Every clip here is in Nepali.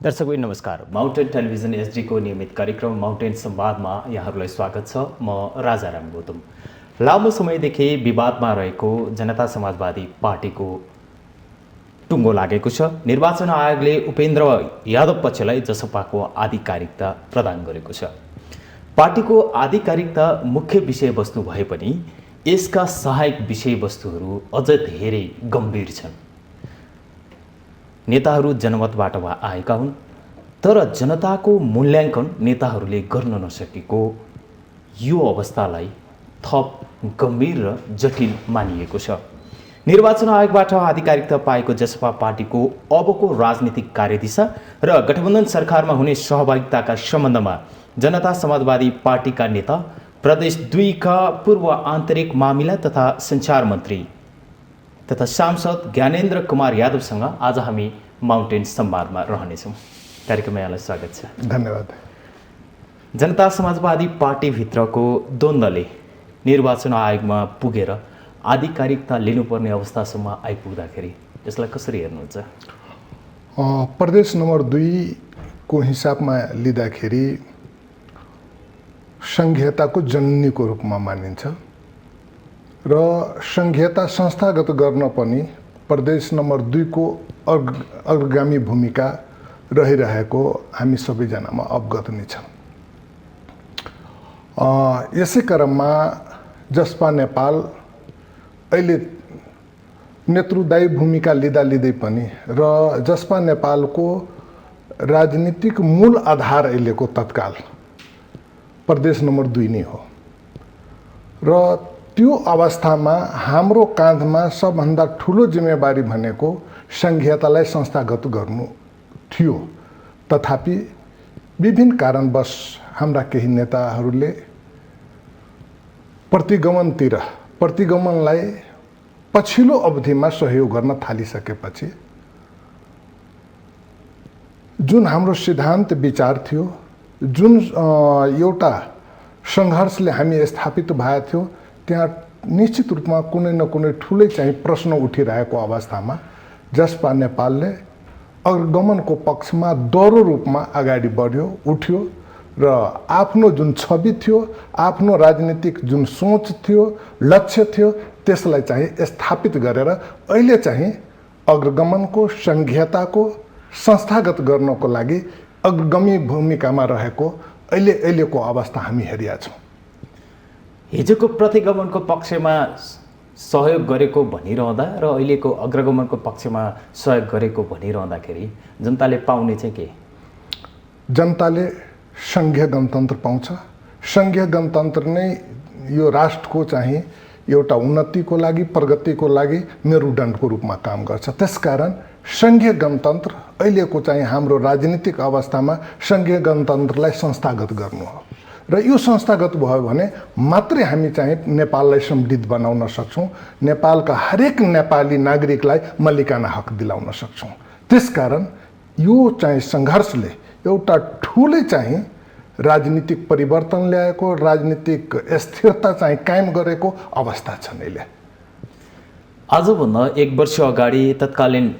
दर्शकबिन नमस्कार। माउन्टेन टेलिभिजन एसडी को नियमित कार्यक्रम माउन्टेन संवादमा यहाँहरूलाई स्वागत छ। म राजाराम गौतम। लामो समयदेखि विवादमा रहेको जनता समाजवादी पार्टीको टुङ्गो लागेको छ। निर्वाचन आयोगले उपेन्द्र यादव पक्षलाई जसपाको आधिकारिकता प्रदान गरेको छ। पार्टीको आधिकारिकता मुख्य विषयवस्तु भए पनि यसका सहायक विषयवस्तुहरू अझ धेरै गम्भीर छन्। नेताहरू जनमतबाट आएका हुन्, तर जनताको मूल्याङ्कन नेताहरूले गर्न नसकेको यो अवस्थालाई थप गम्भीर र जटिल मानिएको छ। निर्वाचन आयोगबाट आधिकारिकता पाएको जसपा पार्टीको अबको राजनीतिक कार्यदिशा र गठबन्धन सरकारमा हुने सहभागिताका सम्बन्धमा जनता समाजवादी पार्टीका नेता प्रदेश 2 का पूर्व आन्तरिक मामिला तथा सञ्चार मन्त्री तथा सांसद ज्ञानेन्द्र कुमार यादवसँग आज हामी माउन्टेन संवादमा रहनेछौँ। कार्यक्रममा यहाँलाई स्वागत छ। धन्यवाद। जनता समाजवादी पार्टीभित्रको द्वन्द्वले निर्वाचन आयोगमा पुगेर आधिकारिकता लिनुपर्ने अवस्थासम्म आइपुग्दाखेरि यसलाई कसरी हेर्नुहुन्छ? प्रदेश नम्बर 2 को हिसाबमा लिँदाखेरि संघीयताको जननीको रूपमा मानिन्छ र संघीयता संस्थागत गर्न पनि प्रदेश नम्बर 2 को अग्रगामी भूमिका रहिरहेको हामी सबैजनामा अवगत नै छौँ। यसै क्रममा जसपा नेपाल अहिले नेतृदायी भूमिका लिँदै पनि र जसपा नेपालको राजनीतिक मूल आधार अहिलेको तत्काल प्रदेश नम्बर 2 नै हो र त्यो अवस्थामा हाम्रो काँधमा सबभन्दा ठुलो जिम्मेवारी भनेको संघीयतालाई संस्थागत गर्नु थियो। तथापि विभिन्न कारणवश हाम्रा केही नेताहरूले प्रतिगमनलाई पछिल्लो अवधिमा सहयोग गर्न थालिसकेपछि जुन हाम्रो सिद्धान्त विचार थियो, जुन एउटा सङ्घर्षले हामी स्थापित भएको थियो, त्यहाँ निश्चित रूपमा कुनै न कुनै ठुलै चाहिँ प्रश्न उठिरहेको अवस्थामा जसपा नेपालले अग्रगमनको पक्षमा दह्रो रूपमा अगाडि बढ्यो, उठ्यो र आफ्नो जुन छवि थियो, आफ्नो राजनीतिक जुन सोच थियो, लक्ष्य थियो, त्यसलाई चाहिँ स्थापित गरेर अहिले चाहिँ अग्रगमनको संघीयताको संस्थागत गर्नको लागि अग्रगामी भूमिकामा रहेको अहिलेको अवस्था हामी हेरिया छौँ। हिजोको प्रतिगमनको पक्षमा सहयोग गरेको भनिरहँदा र अहिलेको अग्रगमनको पक्षमा सहयोग गरेको भनिरहँदाखेरि जनताले पाउने चाहिँ के? जनताले सङ्घीय गणतन्त्र पाउँछ। सङ्घीय गणतन्त्र नै यो राष्ट्रको चाहिँ एउटा उन्नतिको लागि, प्रगतिको लागि मेरुदण्डको रूपमा काम गर्छ। त्यसकारण सङ्घीय गणतन्त्र अहिलेको चाहिँ हाम्रो राजनीतिक अवस्थामा सङ्घीय गणतन्त्रलाई संस्थागत गर्नु हो र यो संस्थागत भयो भने मात्रै हामी चाहिँ नेपाललाई समृद्ध बनाउन सक्छौँ, नेपालका हरेक नेपाली नागरिकलाई मलिकाना हक दिलाउन सक्छौँ। त्यसकारण यो चाहिँ सङ्घर्षले एउटा ठुलै चाहिँ राजनीतिक परिवर्तन ल्याएको, राजनीतिक स्थिरता चाहिँ कायम गरेको अवस्था छ अहिले। आजभन्दा 1 वर्ष अगाडि तत्कालीन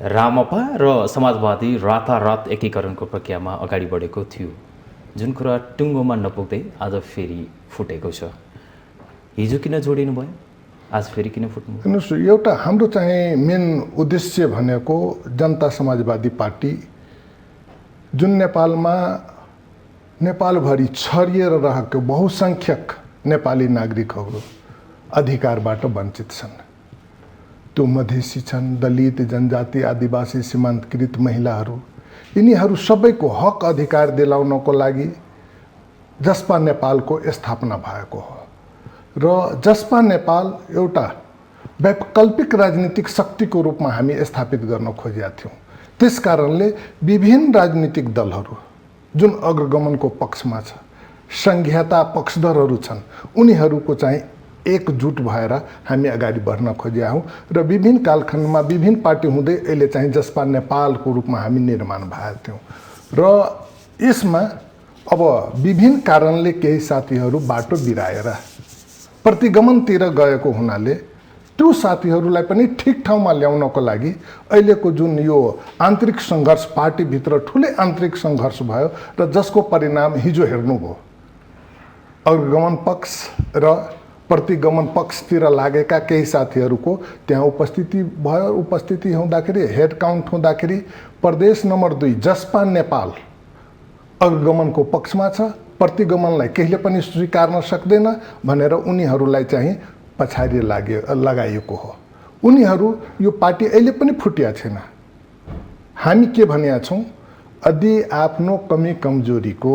रामपा र समाजवादी रातारात एकीकरणको प्रक्रियामा अगाडि बढेको थियो, जुन कुरा टुङ्गोमा नपुग्दै आज फेरि फुटेको छ। हिजो किन जोडिनु भयो, आज फेरि किन फुट्नु? हेर्नुहोस्, एउटा हाम्रो चाहिँ मेन उद्देश्य भनेको जनता समाजवादी पार्टी जुन नेपालभरि छरिएर रहेको बहुसङ्ख्यक नेपाली नागरिकहरू अधिकारबाट वञ्चित छन्। त्यो मधेसी छन्, दलित, जनजाति, आदिवासी, सीमान्तकृत महिलाहरू, यिनीहरू सबैको हक अधिकार दिलाउनको लागि जसपा नेपालको स्थापना भएको हो र जसपा नेपाल एउटा वैकल्पिक राजनीतिक शक्तिको रूपमा हामी स्थापित गर्न खोजेका थियौँ। त्यसकारणले विभिन्न राजनीतिक दलहरू जुन अग्रगमनको पक्षमा छ, संघीयता पक्षधरहरू छन्, उनीहरूको चाहिँ एकजुट भएर हामी अगाडि बढ्न खोजेका हौँ र विभिन्न कालखण्डमा विभिन्न पार्टी हुँदै अहिले चाहिँ जसपा नेपालको रूपमा हामी निर्माण भएका थियौँ र यसमा अब विभिन्न कारणले केही साथीहरू बाटो बिराएर प्रतिगमनतिर गएको हुनाले त्यो साथीहरूलाई पनि ठिक ठाउँमा ल्याउनको लागि अहिलेको जुन यो आन्तरिक सङ्घर्ष पार्टीभित्र ठुलै आन्तरिक सङ्घर्ष भयो र जसको परिणाम हिजो हेर्नुभयो, अग्रगमन पक्ष र प्रतिगमन पक्षतिर लागेका केही साथीहरूको त्यहाँ उपस्थिति भयो। उपस्थिति हुँदाखेरि हेड काउन्ट हुँदाखेरि प्रदेश नम्बर 2 जसपा नेपाल अग्रगमनको पक्षमा छ, प्रतिगमनलाई कहिले पनि स्वीकार्न सक्दैन भनेर उनीहरूलाई चाहिँ पछाडि लगाइएको हो। उनीहरू यो पार्टी अहिले पनि फुटिया छैन। हामी के भनेका छौँ, यदि आफ्नो कमी कमजोरीको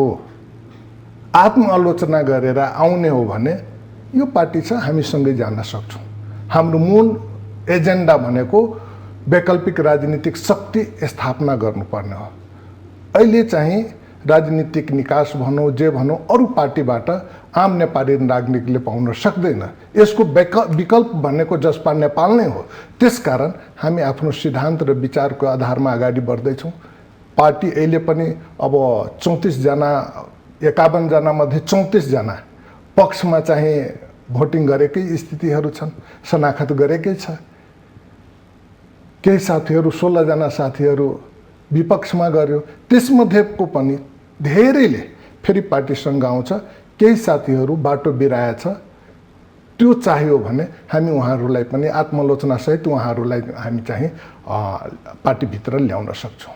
आत्मआलोचना गरेर आउने हो भने यो पार्टी छ, हामी सँगै जान सक्छौँ। हाम्रो मूल एजेन्डा भनेको वैकल्पिक राजनीतिक शक्ति स्थापना गर्नुपर्ने हो। अहिले चाहिँ राजनीतिक निकास भनौँ जे भनौँ अरू पार्टीबाट आम नेपाली नागरिकले पाउन सक्दैन। यसको विकल्प भनेको जसपा नेपाल नै हो। त्यसकारण हामी आफ्नो सिद्धान्त र विचारको आधारमा अगाडि बढ्दैछौँ। पार्टी अहिले पनि अब 34 जना 51 जना मध्ये 34 जना पक्षमा चाहिँ भोटिङ गरेकै स्थितिहरू छन्, शनाखत गरेकै छ। केही साथीहरू 16 जना साथीहरू विपक्षमा गर्यो, त्यसमध्येको पनि धेरैले फेरि पार्टीसँग आउँछ। केही साथीहरू बाटो बिराएछ, त्यो चाहियो भने हामी उहाँहरूलाई पनि आत्मालोचनासहित उहाँहरूलाई हामी चाहिँ पार्टीभित्र ल्याउन सक्छौँ।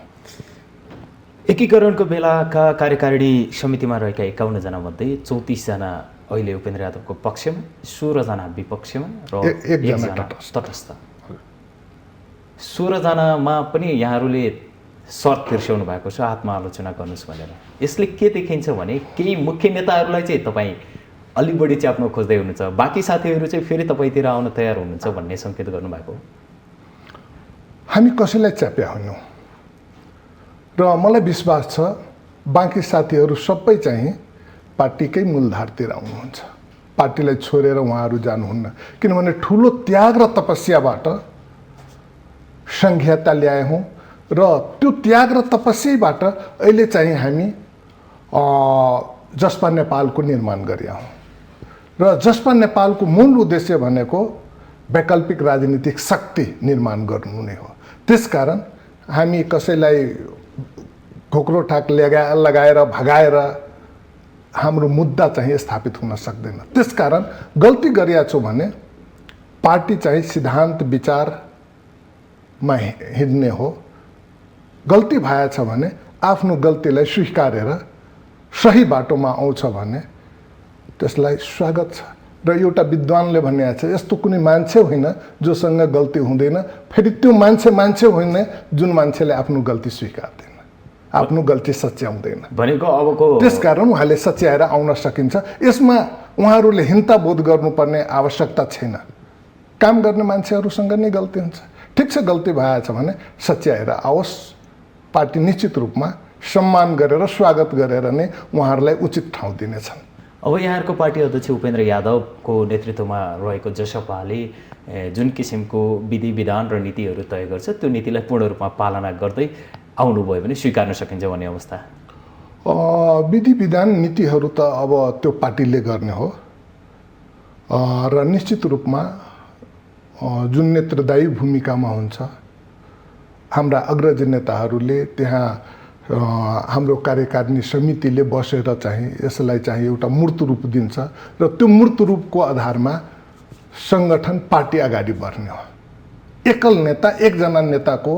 एकीकरणको बेलाका कार्यकारिणी समितिमा रहेका 51 जना मध्ये 34 जना अहिले उपेन्द्र यादवको पक्षमा, 16 जना विपक्षमा र एक जना तटस्थ। 16 जनामा पनि यहाँहरूले शर्त तिर्स्याउनु भएको छ आत्मआलोचना गर्नुहोस् भनेर। यसले के देखिन्छ भने केही मुख्य नेताहरूलाई चाहिँ तपाईँ अलि बढी च्याप्न खोज्दै हुनुहुन्छ, बाँकी साथीहरू चाहिँ फेरि तपाईँतिर आउन तयार हुनुहुन्छ भन्ने सङ्केत गर्नुभएको। हामी कसैलाई च्याप्या होइनौँ र मलाई विश्वास छ बाँकी साथीहरू सबै चाहिँ पार्टीकै मूलधारतिर आउनुहुन्छ। पार्टीलाई छोडेर उहाँहरू जानुहुन्न, किनभने ठुलो त्याग र तपस्याबाट संघीयता ल्याए हौँ र त्यो त्याग र तपस्याबाट अहिले चाहिँ हामी जसपा नेपालको निर्माण गरेका हौँ र जसपा नेपालको मूल उद्देश्य भनेको वैकल्पिक राजनीतिक शक्ति निर्माण गर्नु नै हो। त्यसकारण हामी कसैलाई घोक्रो ठाक लगाएर भगाएर हाम्रो मुद्दा चाहिँ स्थापित हुन सक्दैन। त्यसकारण गल्ती गरिया छु भने पार्टी चाहिँ सिद्धान्त विचारमा हिँड्ने हो। गल्ती भएछ भने आफ्नो गल्तीलाई स्वीकारेर सही बाटोमा आउँछ भने त्यसलाई स्वागत छ। र एउटा विद्वानले भनेको छ, यस्तो कुनै मान्छे होइन जोसँग गल्ती हुँदैन, फेरि त्यो मान्छे होइन जुन मान्छेले आफ्नो गल्ती स्वीकार्दैन, आफ्नो गल्ती सच्याउँदैन भनेको अबको। त्यसकारण उहाँले सच्याएर आउन सकिन्छ। यसमा उहाँहरूले हिंता बोध गर्नुपर्ने आवश्यकता छैन। काम गर्ने मान्छेहरूसँग नै गल्ती हुन्छ। ठिक छ, गल्ती भएछ भने सच्याएर आओस्। पार्टी निश्चित रूपमा सम्मान गरेर स्वागत गरेर नै उहाँहरूलाई उचित ठाउँ दिनेछन्। अब यहाँहरूको पार्टी अध्यक्ष उपेन्द्र यादवको नेतृत्वमा रहेको जसपाले जुन किसिमको विधि विधान र नीतिहरू तय गर्छ त्यो नीतिलाई पूर्ण रूपमा पालना गर्दै आउनुभयो भने स्वीकार्न सकिन्छ भन्ने अवस्था। विधि विधान नीतिहरू त अब त्यो पार्टीले गर्ने हो र निश्चित रूपमा जुन नेतृदायी भूमिकामा हुन्छ हाम्रा अग्रज नेताहरूले त्यहाँ हाम्रो कार्यकारिणी समितिले बसेर चाहिँ यसलाई चाहिँ एउटा मूर्त रूप दिन्छ र त्यो मूर्त रूपको आधारमा सङ्गठन पार्टी अगाडि बढ्ने हो। एकल नेता एकजना नेताको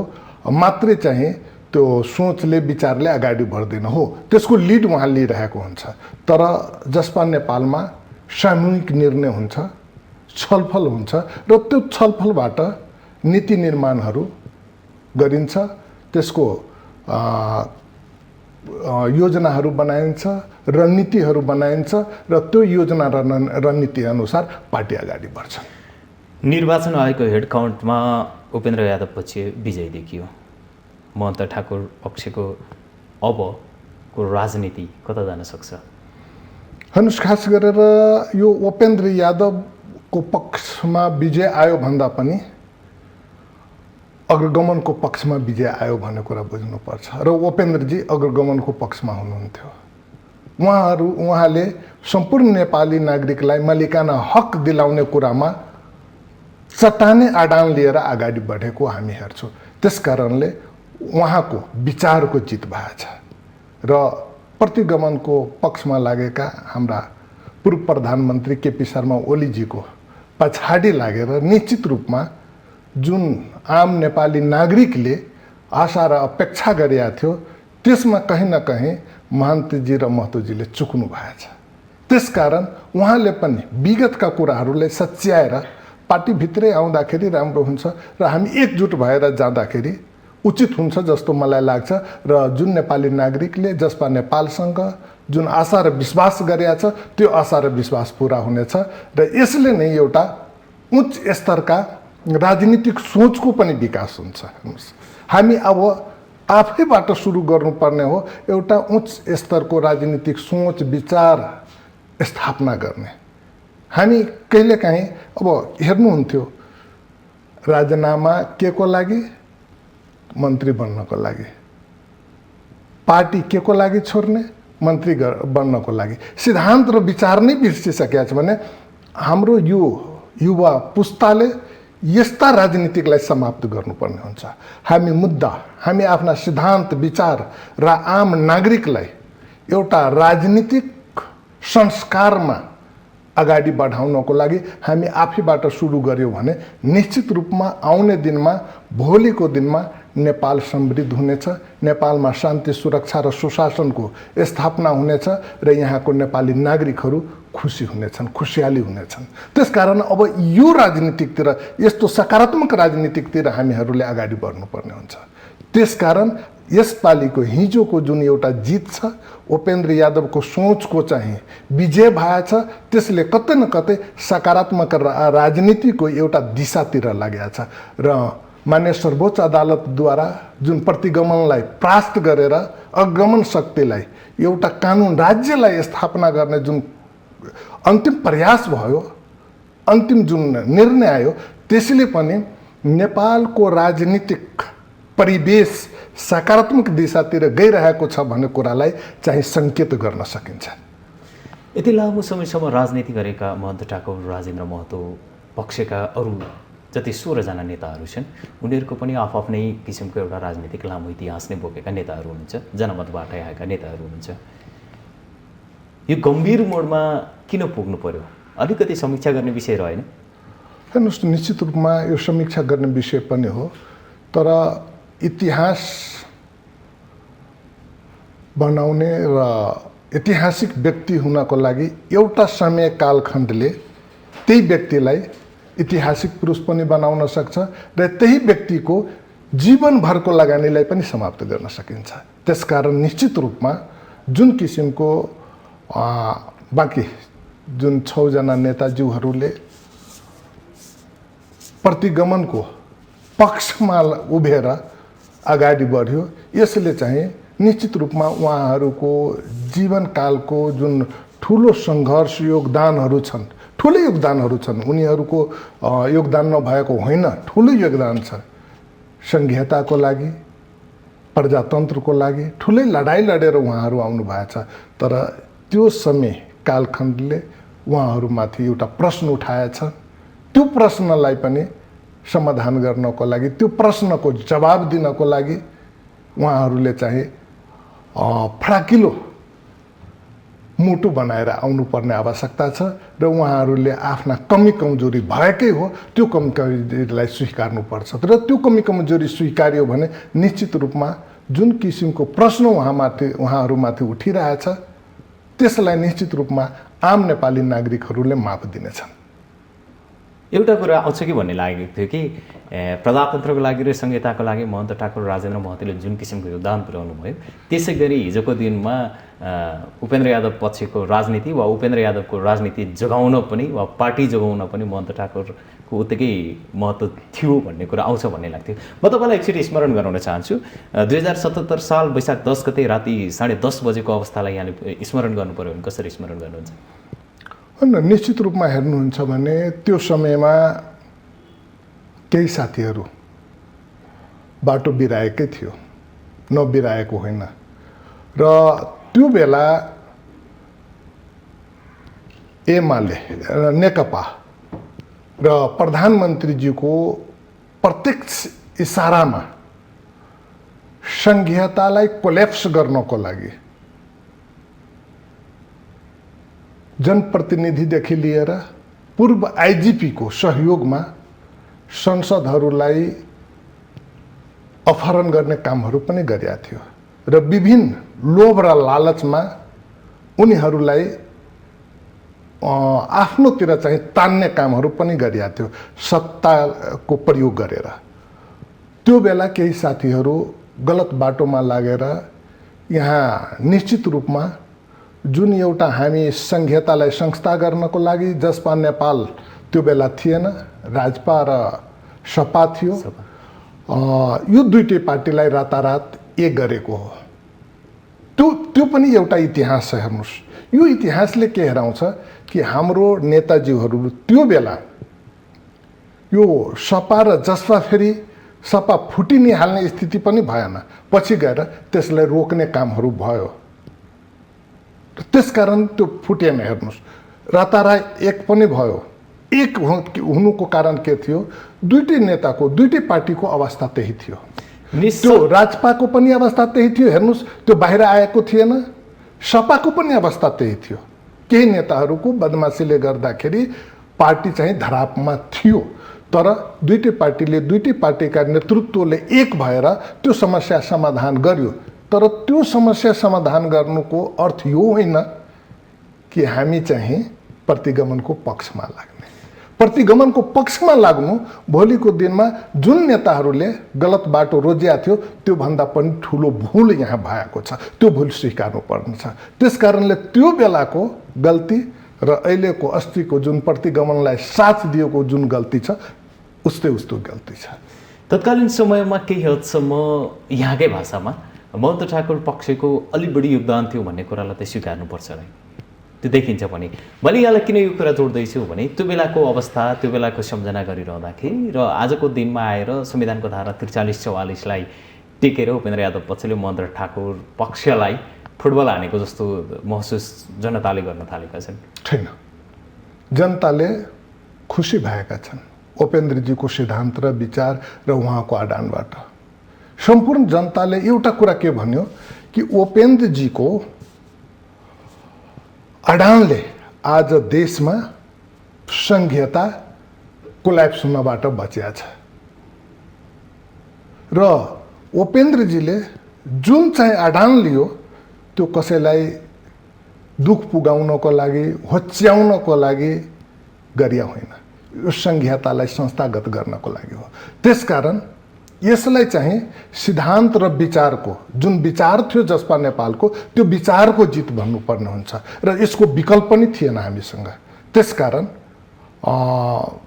मात्रै चाहिँ त्यो सोचले विचारले अगाडि बढ्दैन हो, त्यसको लिड उहाँ लिइरहेको हुन्छ। तर जसपा नेपालमा सामूहिक निर्णय हुन्छ, छलफल हुन्छ र त्यो छलफलबाट नीति निर्माणहरू गरिन्छ, त्यसको योजनाहरू बनाइन्छ, रणनीतिहरू बनाइन्छ र त्यो योजना र रणनीति अनुसार पार्टी अगाडि बढ्छ। निर्वाचन आयोगको हेड काउन्टमा उपेन्द्र यादव पक्ष विजय देखियो। महन्त ठाकुर पक्षको अबको राजनीति कता जान सक्छ? हेर्नुहोस्, खास गरेर यो उपेन्द्र यादवको पक्षमा विजय आयो भन्दा पनि अग्रगमनको पक्षमा विजय आयो भन्ने कुरा बुझ्नुपर्छ र उपेन्द्रजी अग्रगमनको पक्षमा हुनुहुन्थ्यो। उहाँले सम्पूर्ण नेपाली नागरिकलाई मालिकाना हक दिलाउने कुरामा चट्टाने आडान लिएर अगाडि बढेको हामी हेर्छौँ। त्यस कारणले उहाँको विचारको जित भएको छ र प्रतिगमनको पक्षमा लागेका हाम्रा पूर्व प्रधानमन्त्री केपी शर्मा ओलीजीको पछाडि लागेर निश्चित रूपमा जुन आम नेपाली नागरिकले आशा र अपेक्षा गरेका थियो त्यसमा कहीँ न कहीँ महन्तजी र महतोजीले चुक्नु भएछ। त्यसकारण उहाँले पनि विगतका कुराहरूलाई सच्याएर पार्टीभित्रै आउँदाखेरि राम्रो हुन्छ र हामी एकजुट भएर जाँदाखेरि उचित हुन्छ जस्तो मलाई लाग्छ। र जुन नेपाली नागरिकले जसपा नेपालसँग जुन आशा र विश्वास गरेका छ त्यो आशा र विश्वास पुरा हुनेछ र यसले नै एउटा उच्च स्तरका राजनीतिक सोचको पनि विकास हुन्छ। हामी अब आफैबाट सुरु गर्नुपर्ने हो एउटा उच्च स्तरको राजनीतिक सोच विचार स्थापना गर्ने। हामी कहिलेकाहीँ अब हेर्नुहुन्थ्यो राजीनामा के को लागि? मन्त्री बन्नको लागि। पार्टी के को लागि छोड्ने? मन्त्री बन्नको लागि। सिद्धान्त र विचार नै बिर्सिसकेको छ भने हाम्रो यो युवा पुस्ताले यस्ता राजनीतिकलाई समाप्त गर्नुपर्ने हुन्छ। हामी मुद्दा, हामी आफ्ना सिद्धान्त विचार र आम नागरिकलाई एउटा राजनीतिक संस्कारमा अगाडि बढाउनको लागि हामी आफैबाट सुरु गऱ्यौँ भने निश्चित रूपमा आउने दिनमा भोलिको दिनमा नेपाल समृद्ध हुनेछ, नेपालमा शान्ति सुरक्षा र सुशासनको स्थापना हुनेछ र यहाँको नेपाली नागरिकहरू खुसी हुनेछन्, खुसियाली हुनेछन्। त्यसकारण अब यो राजनीतिकतिर यस्तो सकारात्मक राजनीतिकतिर हामीहरूले अगाडि बढ्नुपर्ने हुन्छ। त्यसकारण यसपालिको हिजोको जुन एउटा जित छ उपेन्द्र यादवको सोचको चाहिँ विजय भएछ। त्यसले कतै न कतै सकारात्मक राजनीतिको एउटा दिशातिर लागेको छ र मान्य सर्वोच्च अदालतद्वारा जुन प्रतिगमनलाई परास्त गरेर अगमन शक्तिलाई एउटा कानुन राज्यलाई स्थापना गर्ने जुन अन्तिम प्रयास भयो, अन्तिम जुन निर्णय आयो त्यसले पनि नेपालको राजनीतिक परिवेश सकारात्मक दिशातिर गइरहेको छ भन्ने कुरालाई चाहिँ सङ्केत गर्न सकिन्छ। यति लामो समयसम्म राजनीति गरेका महन्त ठाकुर राजेन्द्र महतो पक्षका अरू जति 16 जना नेताहरू छन् उनीहरूको पनि आफ्नै किसिमको एउटा राजनीतिक लामो इतिहास नै बोकेका नेताहरू हुनुहुन्छ, जनमतबाट आएका नेताहरू हुनुहुन्छ। यो गम्भीर मोडमा किन पुग्नु पर्यो? अलिकति समीक्षा गर्ने विषय रहेन? हेर्नुहोस्, निश्चित रूपमा यो समीक्षा गर्ने विषय पनि हो, तर इतिहास बनाउने र ऐतिहासिक व्यक्ति हुनको लागि एउटा समय कालखण्डले त्यही व्यक्तिलाई ऐतिहासिक पुरुष पनि बनाउन सक्छ र त्यही व्यक्तिको जीवनभरको लगानीलाई पनि समाप्त गर्न सकिन्छ। त्यसकारण निश्चित रूपमा जुन किसिमको बाँकी जुन 6 जना नेताज्यूहरूले प्रतिगमनको पक्षमा उभिएर अगाडि बढ्यो, यसले चाहिँ निश्चित रूपमा उहाँहरूको जीवनकालको जुन ठुलो सङ्घर्ष योगदानहरू छन्, ठुलै योगदानहरू छन्, उनीहरूको योगदान नभएको होइन, ठुलो योगदान छ। संघीयताको लागि, प्रजातन्त्रको लागि ठुलै लडाइँ लडेर उहाँहरू आउनु भएछ। तर त्यो समय कालखण्डले उहाँहरूमाथि एउटा प्रश्न उठाएछ। त्यो प्रश्नलाई पनि समाधान गर्नको लागि, त्यो प्रश्नको जवाब दिनको लागि उहाँहरूले चाहिँ फराकिलो मुटु बनाएर आउनुपर्ने आवश्यकता छ र उहाँहरूले आफ्ना कमी कमजोरी भएकै हो त्यो कमी कमजोरीलाई स्वीकार्नुपर्छ। र त्यो कमी कमजोरी स्वीकार्यो भने निश्चित रूपमा जुन किसिमको प्रश्न उहाँहरूमाथि उठिरहेछ त्यसलाई निश्चित रूपमा आम नेपाली नागरिकहरूले माफ दिनेछन्। एउटा कुरा आउँछ कि भन्ने लागेको थियो कि प्रजातन्त्रको लागि र संहिताको लागि महन्त ठाकुर राजेन्द्र महतोले जुन किसिमको योगदान पुर्याउनु भयो, त्यसै गरी हिजोको दिनमा उपेन्द्र यादव पक्षको राजनीति वा उपेन्द्र यादवको राजनीति जगाउन पनि वा पार्टी जगाउन पनि महन्त ठाकुरको उत्तिकै महत्त्व थियो भन्ने कुरा आउँछ भन्ने लाग्थ्यो। म तपाईँलाई एकचोटि स्मरण गराउन चाहन्छु। 2077 साल वैशाख 10 गते राति 10:30 बजेको अवस्थालाई यहाँले स्मरण गर्नु पर्यो भने कसरी स्मरण गर्नुहुन्छ? निश्चित रूपमा हेर्नुहुन्छ भने त्यो समयमा केही साथीहरू बाटो बिराएकै थियो, नबिराएको होइन। र त्यो बेला नेकपा र प्रधानमन्त्रीजीको प्रत्यक्ष इसारामा संघीयतालाई कोल्याप्स गर्नको लागि जनप्रतिनिधिदेखि लिएर पूर्व आइजिपीको सहयोगमा संसदहरूलाई अपहरण गर्ने कामहरू पनि गरिएको थियो र विभिन्न लोभ र लालचमा उनीहरूलाई आफ्नोतिर चाहिँ तान्ने कामहरू पनि गरिएको थियो सत्ताको प्रयोग गरेर। त्यो बेला केही साथीहरू गलत बाटोमा लागेर यहाँ निश्चित रूपमा जुन एउटा हामी संघीयतालाई संस्था गर्नको लागि जसपा नेपाल त्यो बेला थिएन, राजपा र सपा थियो, यो दुईटै पार्टीलाई रातारात एक गरेको हो। त्यो पनि एउटा इतिहास छ। हेर्नुहोस्, यो इतिहासले के हेराउँछ कि हाम्रो नेताजीहरू त्यो बेला यो सपा र जसपा फेरि सपा फुटी नै हाल्ने स्थिति पनि भएन, पछि गएर त्यसलाई रोक्ने कामहरू भयो। त्यसकारण त्यो फुटेन। हेर्नुहोस्, रातारात एक पनि भयो। एक हुनुको कारण के थियो? दुईटै नेताको, दुईटै पार्टीको अवस्था त्यही थियो। त्यो राजपाको पनि अवस्था त्यही थियो। हेर्नुहोस्, त्यो बाहिर आएको थिएन। सपाको पनि अवस्था त्यही थियो। केही नेताहरूको बदमासीले गर्दाखेरि पार्टी चाहिँ धरापमा थियो, तर दुईटै पार्टीले, दुईटै पार्टीका नेतृत्वले एक भएर त्यो समस्या समाधान गर्यो। तर त्यो समस्या समाधान गर्नुको अर्थ यो होइन कि हामी चाहिँ प्रतिगमनको पक्षमा लाग्ने। प्रतिगमनको पक्षमा लाग्नु भोलिको दिनमा जुन नेताहरूले गलत बाटो रोजिया थियो त्योभन्दा पनि ठुलो भुल यहाँ भएको छ। त्यो भुल स्वीकार्नु पर्ने छ। त्यसकारणले त्यो बेलाको गल्ती र अहिलेको अस्तिको जुन प्रतिगमनलाई साथ दिएको जुन गल्ती छ, उस्तै गल्ती छ। तत्कालीन समयमा केही हदसम्म यहाँकै भाषामा महन्त ठाकुर पक्षको अलिक बढी योगदान थियो भन्ने कुरालाई त स्वीकार्नुपर्छ नै, त्यो देखिन्छ पनि। मैले यहाँलाई किन यो कुरा जोड्दैछु भने त्यो बेलाको अवस्था, त्यो बेलाको सम्झना गरिरहँदाखेरि र आजको दिनमा आएर संविधानको धारा 43-44लाई टेकेर उपेन्द्र यादव पक्षले महन्त ठाकुर पक्षलाई फुटबल हानेको जस्तो महसुस जनताले गर्न थालेका छन्। छैन, जनताले खुसी भएका छन् उपेन्द्रजीको सिद्धान्त र विचार र उहाँको आदानबाट। सम्पूर्ण जनताले एउटा कुरा के भन्यो कि उपेन्द्रजीको अडानले आज देशमा संघीयता कोल्याप्स हुनबाट बचिया छ। र उपेन्द्रजीले जुन चाहिँ अडान लियो त्यो कसैलाई दुख पुगाउनको लागि, होच्याउनको लागि गरिया होइन, यो संघीयतालाई संस्थागत गर्नको लागि हो। त्यसकारण यसलाई चाहिँ सिद्धान्त र विचारको जुन विचार थियो जसपा नेपालको, त्यो विचारको जित भन्नुपर्ने हुन्छ र यसको विकल्प पनि थिएन हामीसँग। त्यसकारण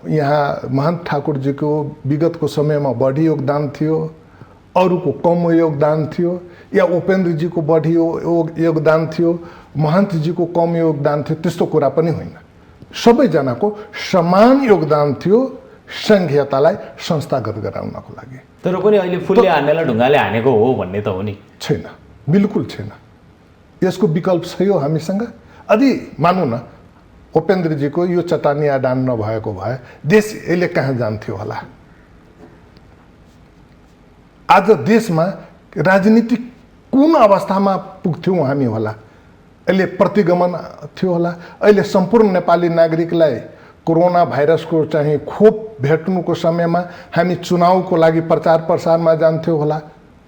यहाँ महन्त ठाकुरजीको विगतको समयमा बढी योगदान थियो, अरूको कम योगदान थियो, या उपेन्द्रजीको बढी योगदान थियो, महन्तजीको कम योगदान थियो, त्यस्तो कुरा पनि होइन। सबैजनाको समान योगदान थियो संघीयतालाई संस्थागत गराउनको लागि। तर पनि अहिले फुलले हान्नेलाई ढुङ्गाले हानेको हो भन्ने त हो नि? छैन, बिल्कुल छैन। यसको विकल्प छ यो हामीसँग। यदि मानौँ न उपेन्द्रजीको यो चट्टानी आदान नभएको भए देश अहिले कहाँ जान्थ्यो होला? आज देशमा राजनीतिक कुन अवस्थामा पुग्थ्यौँ हामी होला? अहिले प्रतिगमन थियो होला। अहिले सम्पूर्ण नेपाली नागरिकलाई कोरोना भाइरसको चाहिँ खोप भेट्नुको समयमा हामी चुनावको लागि प्रचार प्रसारमा जान्थ्यौँ होला।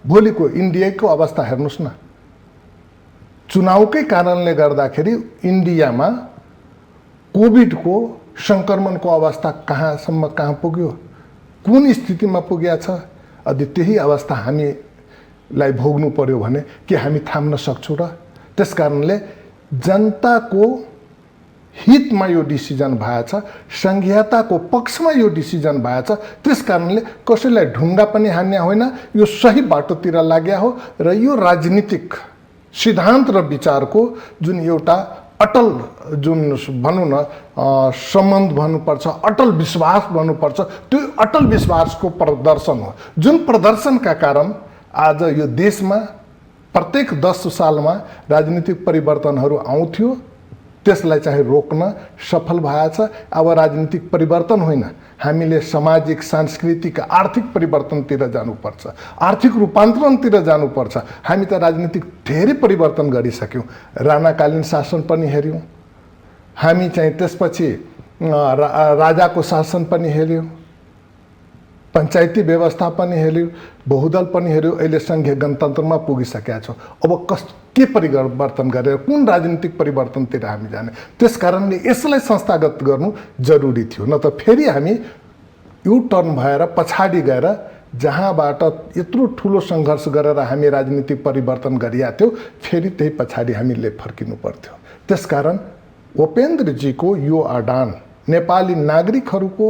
भोलिको इन्डियाको अवस्था हेर्नुहोस् न। चुनावकै कारणले गर्दाखेरि इन्डियामा कोभिडको सङ्क्रमणको अवस्था कहाँ पुग्यो, कुन स्थितिमा पुगेको छ? यदि त्यही अवस्था हामीलाई भोग्नु पर्यो भने के हामी थाम्न सक्छौँ र? त्यसकारणले जनताको हितमा यो डिसिजन भएछ, संघीयताको पक्षमा यो डिसिजन भएछ। त्यसकारणले कसैलाई ढुङ्गा पनि हान्ने होइन, यो सही बाटोतिर लाग्या हो र यो राजनीतिक सिद्धान्त र विचारको जुन एउटा अटल जुन भनौँ न सम्बन्ध भन्नुपर्छ, अटल विश्वास भन्नुपर्छ, त्यो अटल विश्वासको प्रदर्शन हो। जुन प्रदर्शनका कारण आज यो देशमा प्रत्येक 10 सालमा राजनीतिक परिवर्तनहरू आउँथ्यो त्यसलाई चाहिँ रोक्न सफल भएछ। अब राजनीतिक परिवर्तन होइन, हामीले सामाजिक, सांस्कृतिक, आर्थिक परिवर्तनतिर जानुपर्छ, आर्थिक रूपान्तरणतिर जानुपर्छ। हामी त राजनीतिक धेरै परिवर्तन गरिसक्यौँ। राणाकालीन शासन पनि हेऱ्यौँ हामी, चाहिँ त्यसपछि राजाको शासन पनि हेऱ्यौँ, पञ्चायती व्यवस्था पनि हेऱ्यौँ, बहुदल पनि हेऱ्यौँ, अहिले सङ्घीय गणतन्त्रमा पुगिसकेका छौँ। अब के परिवर्तन गरेर कुन राजनीतिक परिवर्तनतिर हामी जाने? त्यस कारणले यसलाई संस्थागत गर्नु जरुरी थियो, न त फेरि हामी यु टर्न भएर पछाडि गएर जहाँबाट यत्रो ठुलो सङ्घर्ष गरेर हामी राजनीतिक परिवर्तन गरिया थियौँ, फेरि त्यही पछाडि हामीले फर्किनु पर्थ्यो। त्यसकारण उपेन्द्रजीको यो अडान नेपाली नागरिकहरूको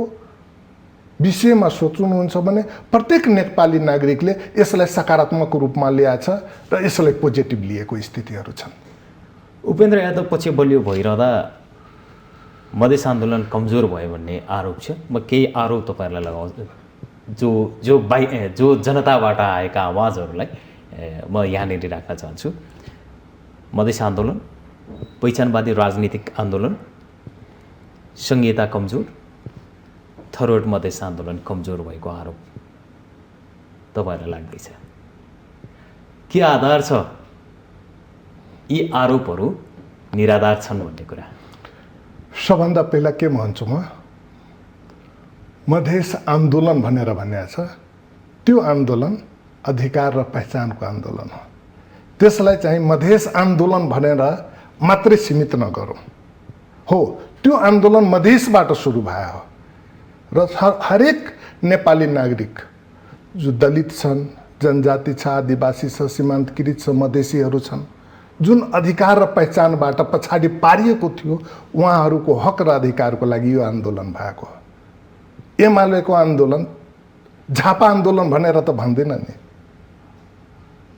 विषयमा सोच्नुहुन्छ भने प्रत्येक नेपाली नागरिकले यसलाई सकारात्मक रूपमा ल्याएछ र यसलाई पोजिटिभ लिएको स्थितिहरू छन्। उपेन्द्र यादव पछि बलियो भइरहँदा मधेस आन्दोलन कमजोर भयो भन्ने आरोप छ। म केही आरोप तपाईँहरूलाई लगाउँछु, जो जनताबाट आएका आवाजहरूलाई म यहाँनिर राख्न चाहन्छु। मधेस आन्दोलन, पहिचानवादी राजनीतिक आन्दोलन, संहिता कमजोर, थर्ड मधेस आन्दोलन कमजोर भएको आरोप तपाईँहरूलाई लाग्दैछ। के आधार छ यी आरोपहरू निराधार छन् भन्ने कुरा? सबभन्दा पहिला के भन्छु म, मधेस आन्दोलन भनेर भनिएको छ, त्यो आन्दोलन अधिकार र पहिचानको आन्दोलन हो। त्यसलाई चाहिँ मधेस आन्दोलन भनेर मात्रै सीमित नगरौँ। हो, त्यो आन्दोलन मधेसबाट सुरु भयो हो र हरेक नेपाली नागरिक जो दलित छन्, जनजाति छ, आदिवासी छ, सीमान्तकृत छ, मधेसीहरू छन्, जुन अधिकार र पहिचानबाट पछाडि पारिएको थियो, उहाँहरूको हक र अधिकारको लागि यो आन्दोलन भएको हो। एमालेको आन्दोलन झापा आन्दोलन भनेर त भन्दैन नि,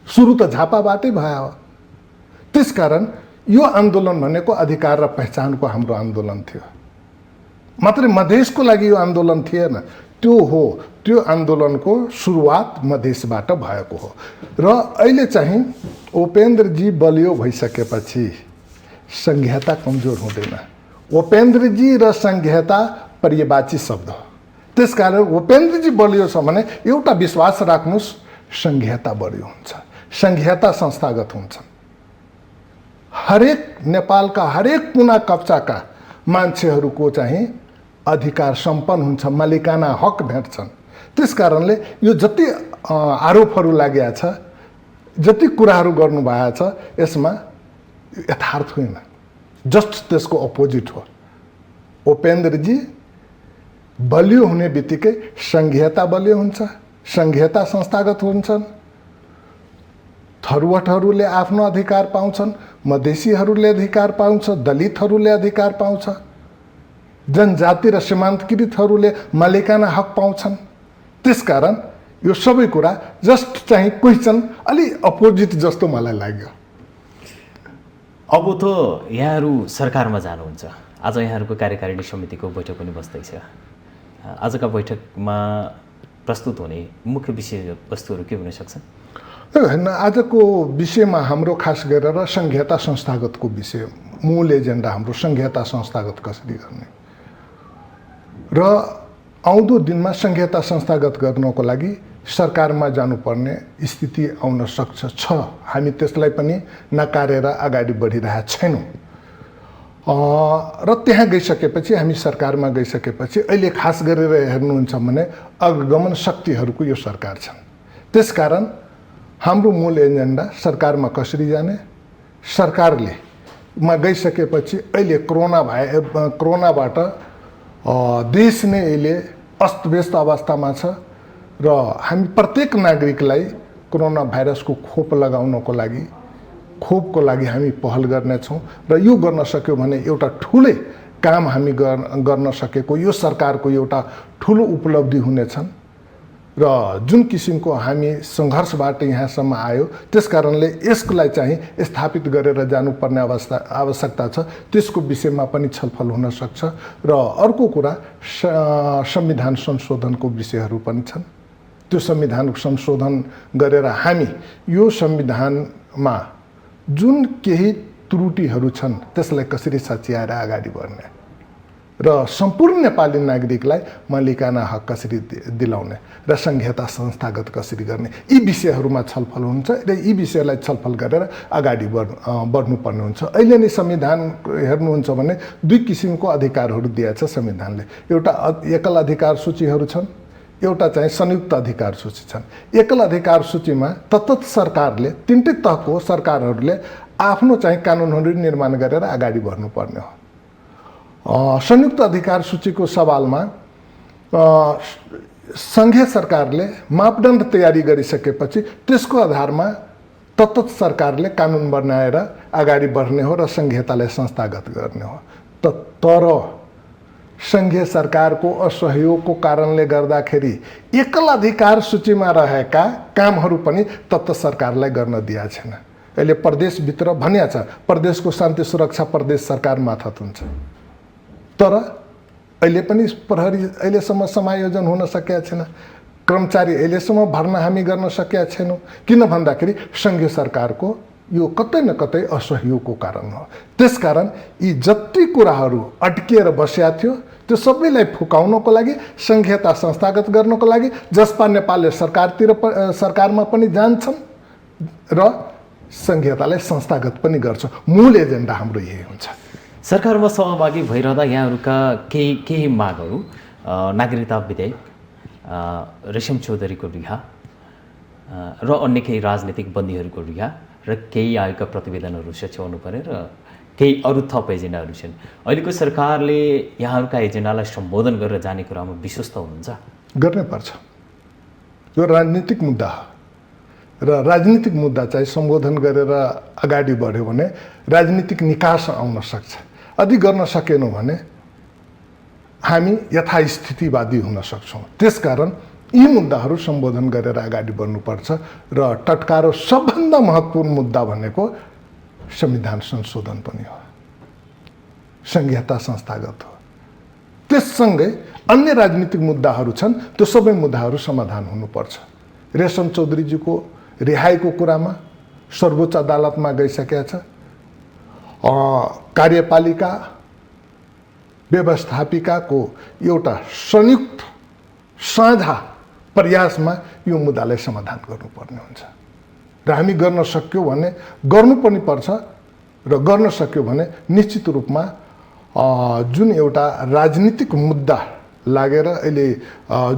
सुरु त झापाबाटै भयो हो। त्यसकारण यो आन्दोलन भनेको अधिकार र पहिचानको हाम्रो आन्दोलन थियो, मात्रै मधेसको लागि यो आन्दोलन थिएन। त्यो हो, त्यो आन्दोलनको सुरुवात मधेसबाट भएको हो। र अहिले चाहिँ उपेन्द्रजी बलियो भइसकेपछि संघीयता कमजोर हुँदैन। उपेन्द्रजी र संघीयता पर्यायवाची शब्द हो। त्यसकारण उपेन्द्रजी बलियो छ भने एउटा विश्वास राख्नुहोस्, संघीयता बलियो हुन्छ, संघीयता संस्थागत हुन्छ। हरेक नेपालका हरेक कुना कप्चाका मान्छेहरूको चाहिँ अधिकार सम्पन्न हुन्छ, मालिकाना हक भेट्छन्। त्यस कारणले यो जति आरोपहरू लागेको छ, जति कुराहरू गर्नुभएको छ, यसमा यथार्थ होइन, जस्ट त्यसको अपोजिट हो। उपेन्द्रजी बलियो हुने बित्तिकै संघीयता बलियो हुन्छ, संघीयता संस्थागत हुन्छन्, थरुवटहरूले आफ्नो अधिकार पाउँछन्, मधेसीहरूले अधिकार पाउँछ, दलितहरूले अधिकार पाउँछ, जनजाति र सीमान्तकृतहरूले मालिकाना हक पाउँछन्। त्यसकारण यो सबै कुरा जस्ट चाहिँ क्वेसन अलि अपोजिट जस्तो मलाई लाग्यो। अब त यहाँहरू सरकारमा जानुहुन्छ, आज यहाँहरूको कार्यकारिणी समितिको बैठक पनि बस्दैछ। आजका बैठकमा प्रस्तुत हुने मुख्य विषयवस्तुहरू के हुन सक्छन्? होइन, आजको विषयमा हाम्रो खास गरेर संघीयता संस्थागतको विषय, मूल एजेन्डा हाम्रो संघीयता संस्थागत कसरी गर्ने र आउँदो दिनमा संघीयता संस्थागत गर्नको लागि सरकारमा जानुपर्ने स्थिति आउन सक्छ छ। हामी त्यसलाई पनि नकारेर अगाडि बढिरहेका छैनौँ। र त्यहाँ गइसकेपछि, हामी सरकारमा गइसकेपछि अहिले खास गरेर हेर्नुहुन्छ भने अग्रगमन शक्तिहरूको यो सरकार छन्। त्यसकारण हाम्रो मूल एजेन्डा सरकारमा कसरी जाने, सरकारले मा गइसकेपछि अहिले कोरोनाबाट देश नै अहिले अस्तव्यस्त अवस्थामा छ र हामी प्रत्येक नागरिकलाई कोरोना भाइरसको खोप लगाउनको लागि, खोपको लागि हामी पहल गर्नेछौँ र यो गर्न सक्यौँ भने एउटा ठुलै काम हामी गर्न सकेको यो सरकारको एउटा ठुलो उपलब्धि हुनेछन्। र जुन किसिमको हामी सङ्घर्षबाट यहाँसम्म आयो, त्यस कारणले यसलाई चाहिँ स्थापित गरेर जानुपर्ने आवश्यकता छ। त्यसको विषयमा पनि छलफल हुन सक्छ। र अर्को कुरा, संविधान संशोधनको विषयहरू पनि छन्। त्यो संविधान संशोधन गरेर हामी यो संविधानमा जुन केही त्रुटिहरू छन् त्यसलाई कसरी सच्याएर अगाडि बढ्ने र सम्पूर्ण नेपाली नागरिकलाई मालिकाना हक कसरी दिलाउने र संहिता संस्थागत कसरी गर्ने यी विषयहरूमा छलफल हुन्छ र यी विषयलाई छलफल गरेर अगाडि बढ्नुपर्ने हुन्छ। अहिले नै संविधान हेर्नुहुन्छ भने दुई किसिमको अधिकारहरू दिएछ संविधानले। एउटा एकल अधिकार सूचीहरू छन्, एउटा चाहिँ संयुक्त अधिकार सूची छन्। एकल अधिकार सूचीमा तत्त सरकारले तिनटै तहको सरकारहरूले आफ्नो चाहिँ कानुनहरू निर्माण गरेर अगाडि बढ्नुपर्ने हो। संयुक्त अधिकार सूचीको सवालमा सङ्घीय सरकारले मापदण्ड तयारी गरिसकेपछि त्यसको आधारमा तत्त सरकारले कानुन बनाएर अगाडि बढ्ने हो र संहितालाई संस्थागत गर्ने हो। तर सङ्घीय सरकारको असहयोगको कारणले गर्दाखेरि एकल अधिकार सूचीमा रहेका कामहरू पनि तत्त सरकारलाई गर्न दिएको छैन। अहिले प्रदेशभित्र भनिएको छ प्रदेशको शान्ति सुरक्षा प्रदेश सरकार मार्फत हुन्छ, तर अहिले पनि प्रहरी अहिलेसम्म समायोजन हुन सकेका छैन, कर्मचारी अहिलेसम्म भर्ना हामी गर्न सकेका छैनौँ। किन भन्दाखेरि सङ्घीय सरकारको यो कतै न कतै असहयोगको कारण हो। त्यसकारण यी जति कुराहरू अड्किएर बसेका थियो त्यो सबैलाई फुकाउनको लागि, संहिता संस्थागत गर्नको लागि जसपा नेपालले सरकारमा पनि जान्छन् र संहितालाई संस्थागत पनि गर्छ। मूल एजेन्डा हाम्रो यही हुन्छ। सरकारमा सहभागी भइरहँदा यहाँहरूका केही मागहरू नागरिकता विधेयक, रेशम चौधरीको रिहा र अन्य केही राजनीतिक बन्दीहरूको रिहा र केही आयोगका प्रतिवेदनहरू सच्याउनु पर्ने र केही अरू थप एजेन्डाहरू छन्। अहिलेको सरकारले यहाँहरूका एजेन्डालाई सम्बोधन गरेर जाने कुरामा विश्वस्त हुनुहुन्छ? गर्नै पर्छ। यो राजनीतिक मुद्दा हो र राजनीतिक मुद्दा चाहिँ सम्बोधन गरेर अगाडि बढ्यो भने राजनीतिक निकास आउन सक्छ। यदि गर्न सकेनौँ भने हामी यथास्थितिवादी हुन सक्छौँ। त्यसकारण यी मुद्दाहरू सम्बोधन गरेर अगाडि बढ्नुपर्छ र टटकारो सबभन्दा महत्त्वपूर्ण मुद्दा भनेको संविधान संशोधन पनि हो, संहिता संस्थागत हो। त्यससँगै अन्य राजनीतिक मुद्दाहरू छन्, त्यो सबै मुद्दाहरू समाधान हुनुपर्छ। रेशम चौधरीजीको रिहाईको कुरामा सर्वोच्च अदालतमा गइसकेका छ। कार्यपालिका व्यवस्थापिकाको एउटा संयुक्त साझा प्रयासमा यो मुद्दालाई समाधान गर्नुपर्ने हुन्छ र हामी गर्न सक्यौँ भने गर्नु पनि पर्छ र गर्न सक्यो भने निश्चित रूपमा जुन एउटा राजनीतिक मुद्दा लागेर अहिले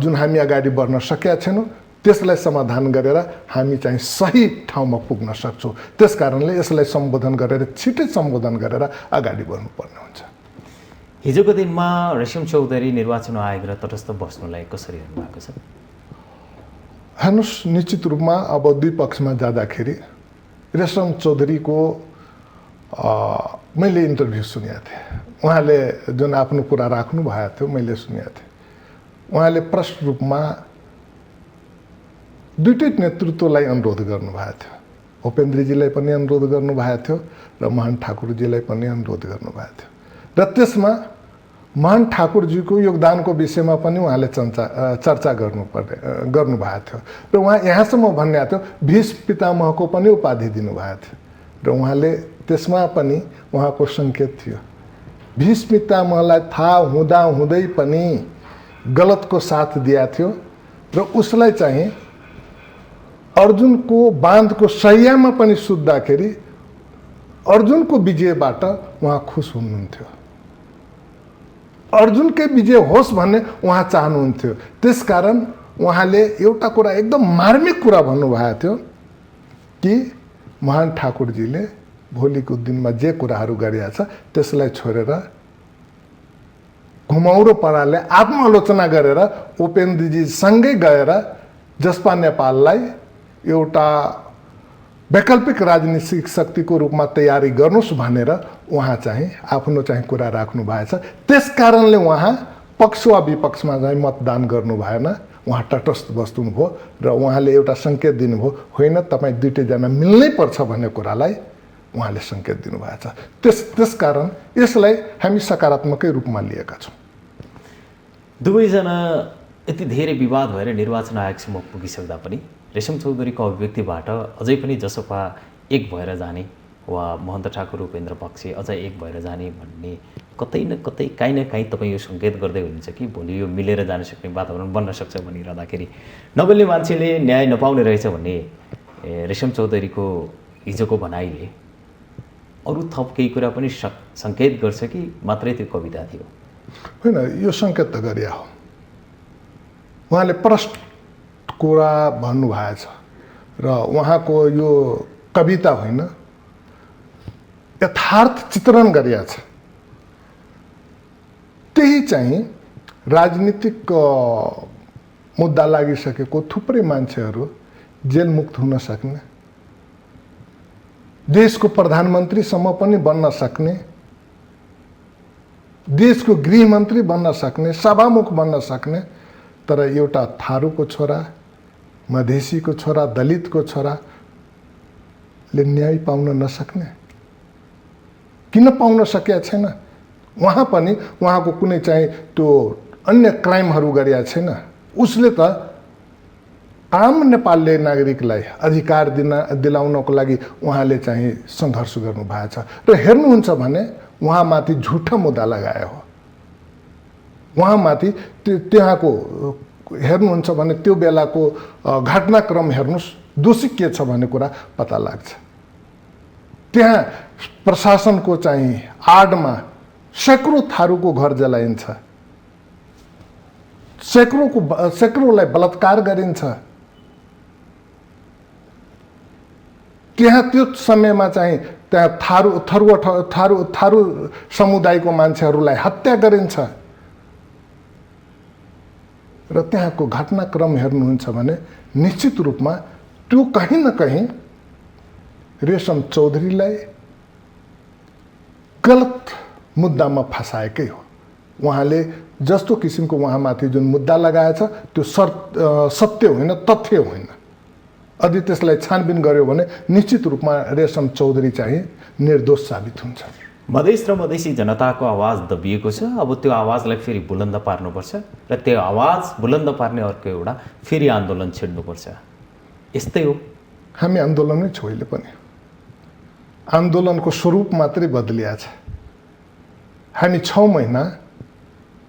जुन हामी अगाडि बढ्न सकेका छैनौँ त्यसलाई समाधान गरेर हामी चाहिँ सही ठाउँमा पुग्न सक्छौँ। त्यसकारणले यसलाई सम्बोधन गरेर छिटै सम्बोधन गरेर अगाडि बढ्नुपर्ने हुन्छ। हिजोको दिनमा रेशम चौधरी निर्वाचन आयोग र तटस्थ बस्नुलाई कसरी हेर्नु भएको छ? हेर्नुहोस्, निश्चित रूपमा अब दुई पक्षमा जाँदाखेरि रेशम चौधरीको मैले इन्टरभ्यू सुनेको थिएँ। उहाँले जुन आफ्नो कुरा राख्नु भएको थियो मैले सुनेको थिएँ। उहाँले प्रष्ट रूपमा दुईटै नेतृत्वलाई अनुरोध गर्नुभएको थियो। उपेन्द्रजीलाई पनि अनुरोध गर्नुभएको थियो र महान ठाकुरजीलाई पनि अनुरोध गर्नुभएको थियो र त्यसमा महान ठाकुरजीको योगदानको विषयमा पनि उहाँले चर्चा गर्नुभएको थियो र उहाँ यहाँसम्म भन्ने थियो भीष पितामहको पनि उपाधि दिनुभएको थियो र उहाँले त्यसमा पनि उहाँको सङ्केत थियो। भीष पितामहलाई थाहा हुँदै पनि गलतको साथ दिएको थियो र उसलाई चाहिँ अर्जुनको बाँधको सैयामा पनि सुत्दाखेरि अर्जुनको विजयबाट उहाँ खुस हुनुहुन्थ्यो। अर्जुनकै विजय होस् भन्ने उहाँ चाहनुहुन्थ्यो। त्यसकारण उहाँले एउटा कुरा एकदम मार्मिक कुरा भन्नुभएको थियो कि महान ठाकुरजीले भोलिको दिनमा जे कुराहरू गरिएको छ त्यसलाई छोडेर घुमाउरो पाराले आत्मालोचना गरेर उपेन्द्रजीसँगै गएर जसपा नेपाललाई एउटा वैकल्पिक राजनीतिक शक्तिको रूपमा तयारी गर्नुहोस् भनेर उहाँ चाहिँ आफ्नो चाहिँ कुरा राख्नु भएछ। त्यसकारणले उहाँ पक्ष वा विपक्षमा चाहिँ मतदान गर्नु भएन, उहाँ तटस्थ बस्नुभयो र उहाँले एउटा सङ्केत दिनुभयो, होइन तपाईँ दुईटैजना मिल्नै पर्छ भन्ने कुरालाई उहाँले सङ्केत दिनुभएको छ। त्यसकारण यसलाई हामी सकारात्मकै रूपमा लिएका छौँ। दुवैजना यति धेरै विवाद भएर निर्वाचन आयोगसम्म पुगिसक्दा पनि रेशम चौधरीको अभिव्यक्तिबाट अझै पनि जसपा एक भएर जाने वा महन्त ठाकुर उपेन्द्र पक्ष अझ एक भएर जाने भन्ने कतै न कतै काहीँ न काहीँ तपाईँ यो सङ्केत गर्दै हुनुहुन्छ कि भोलि यो मिलेर जान सक्ने वातावरण बन्न सक्छ भनिरहँदाखेरि नबोल्ने मान्छेले न्याय नपाउने रहेछ भन्ने रेशम चौधरीको हिजोको भनाइले अरू थप केही कुरा पनि सङ्केत गर्छ कि मात्रै त्यो कविता थियो? होइन, यो सङ्केत त गरिया हो। उहाँले प्रष्ट कुरा भन्नुभएछ र उहाँको यो कविता होइन, यथार्थ चित्रण गरिया छ। त्यही चाहिँ राजनीतिक मुद्दा लागिसकेको थुप्रै मान्छेहरू जेलमुक्त हुन सक्ने, देशको प्रधानमन्त्रीसम्म पनि बन्न सक्ने, देशको गृहमन्त्री बन्न सक्ने, सभामुख बन्न सक्ने, तर एउटा थारूको छोरा, मधेसीको छोरा, दलितको छोराले न्याय पाउन नसक्ने किन पाउन सकेका छैन? उहाँ पनि उहाँको कुनै चाहिँ त्यो अन्य क्राइमहरू गरेका छैन। उसले त आम नेपाली नागरिकलाई अधिकार दिलाउनको लागि उहाँले चाहिँ सङ्घर्ष गर्नुभएको छ र हेर्नुहुन्छ भने उहाँमाथि झुठा मुद्दा लगायो हो। उहाँमाथि त्यहाँको हेर्नुहुन्छ भने त्यो बेलाको घटनाक्रम हेर्नुहोस्, दोषी के छ भन्ने कुरा पत्ता लाग्छ। त्यहाँ प्रशासनको चाहिँ आडमा सैकड़ों थारूको घर जलाइन्छ, सैकड़ोंलाई बलात्कार गरिन्छ। त्यहाँ त्यो समयमा चाहिँ त्यहाँ थारू समुदायको मान्छेहरूलाई हत्या गरिन्छ र त्यहाँको घटनाक्रम हेर्नुहुन्छ भने निश्चित रूपमा त्यो कहीँ न कहीँ रेशम चौधरीलाई गलत मुद्दामा फसाएकै हो। उहाँले जस्तो किसिमको उहाँमाथि जुन मुद्दा लगाएछ त्यो सत्य होइन, तथ्य होइन। यदि त्यसलाई छानबिन गर्यो भने निश्चित रूपमा रेशम चौधरी चाहिँ निर्दोष साबित हुन्छ। मधेस र मधेसी जनताको आवाज दबिएको छ। अब त्यो आवाजलाई फेरि बुलन्द पार्नुपर्छ र त्यो आवाज बुलन्द पार्ने अर्को एउटा फेरि आन्दोलन छेड्नुपर्छ। यस्तै हो। हामी आन्दोलनै छौँ, अहिले पनि आन्दोलनको स्वरूप मात्रै बदलिया छ। हामी 6 महिना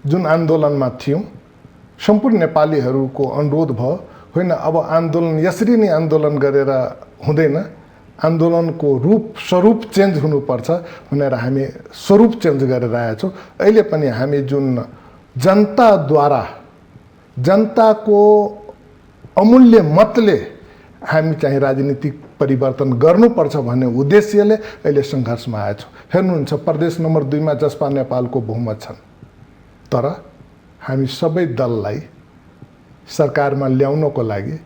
जुन आन्दोलनमा थियौँ, सम्पूर्ण नेपालीहरूको अनुरोध भयो, होइन अब आन्दोलन यसरी नै आन्दोलन गरेर हुँदैन, आन्दोलनको स्वरूप चेन्ज हुनुपर्छ भनेर हामी स्वरूप चेन्ज गरेर आएका छौँ। अहिले पनि हामी जुन जनताद्वारा, जनताको अमूल्य मतले हामी चाहिँ राजनीतिक परिवर्तन गर्नुपर्छ भन्ने उद्देश्यले अहिले सङ्घर्षमा आएछौँ। हेर्नुहुन्छ, प्रदेश नम्बर 2 मा जसपा नेपालको बहुमत छन्, तर हामी सबै दललाई सरकारमा ल्याउनको लागि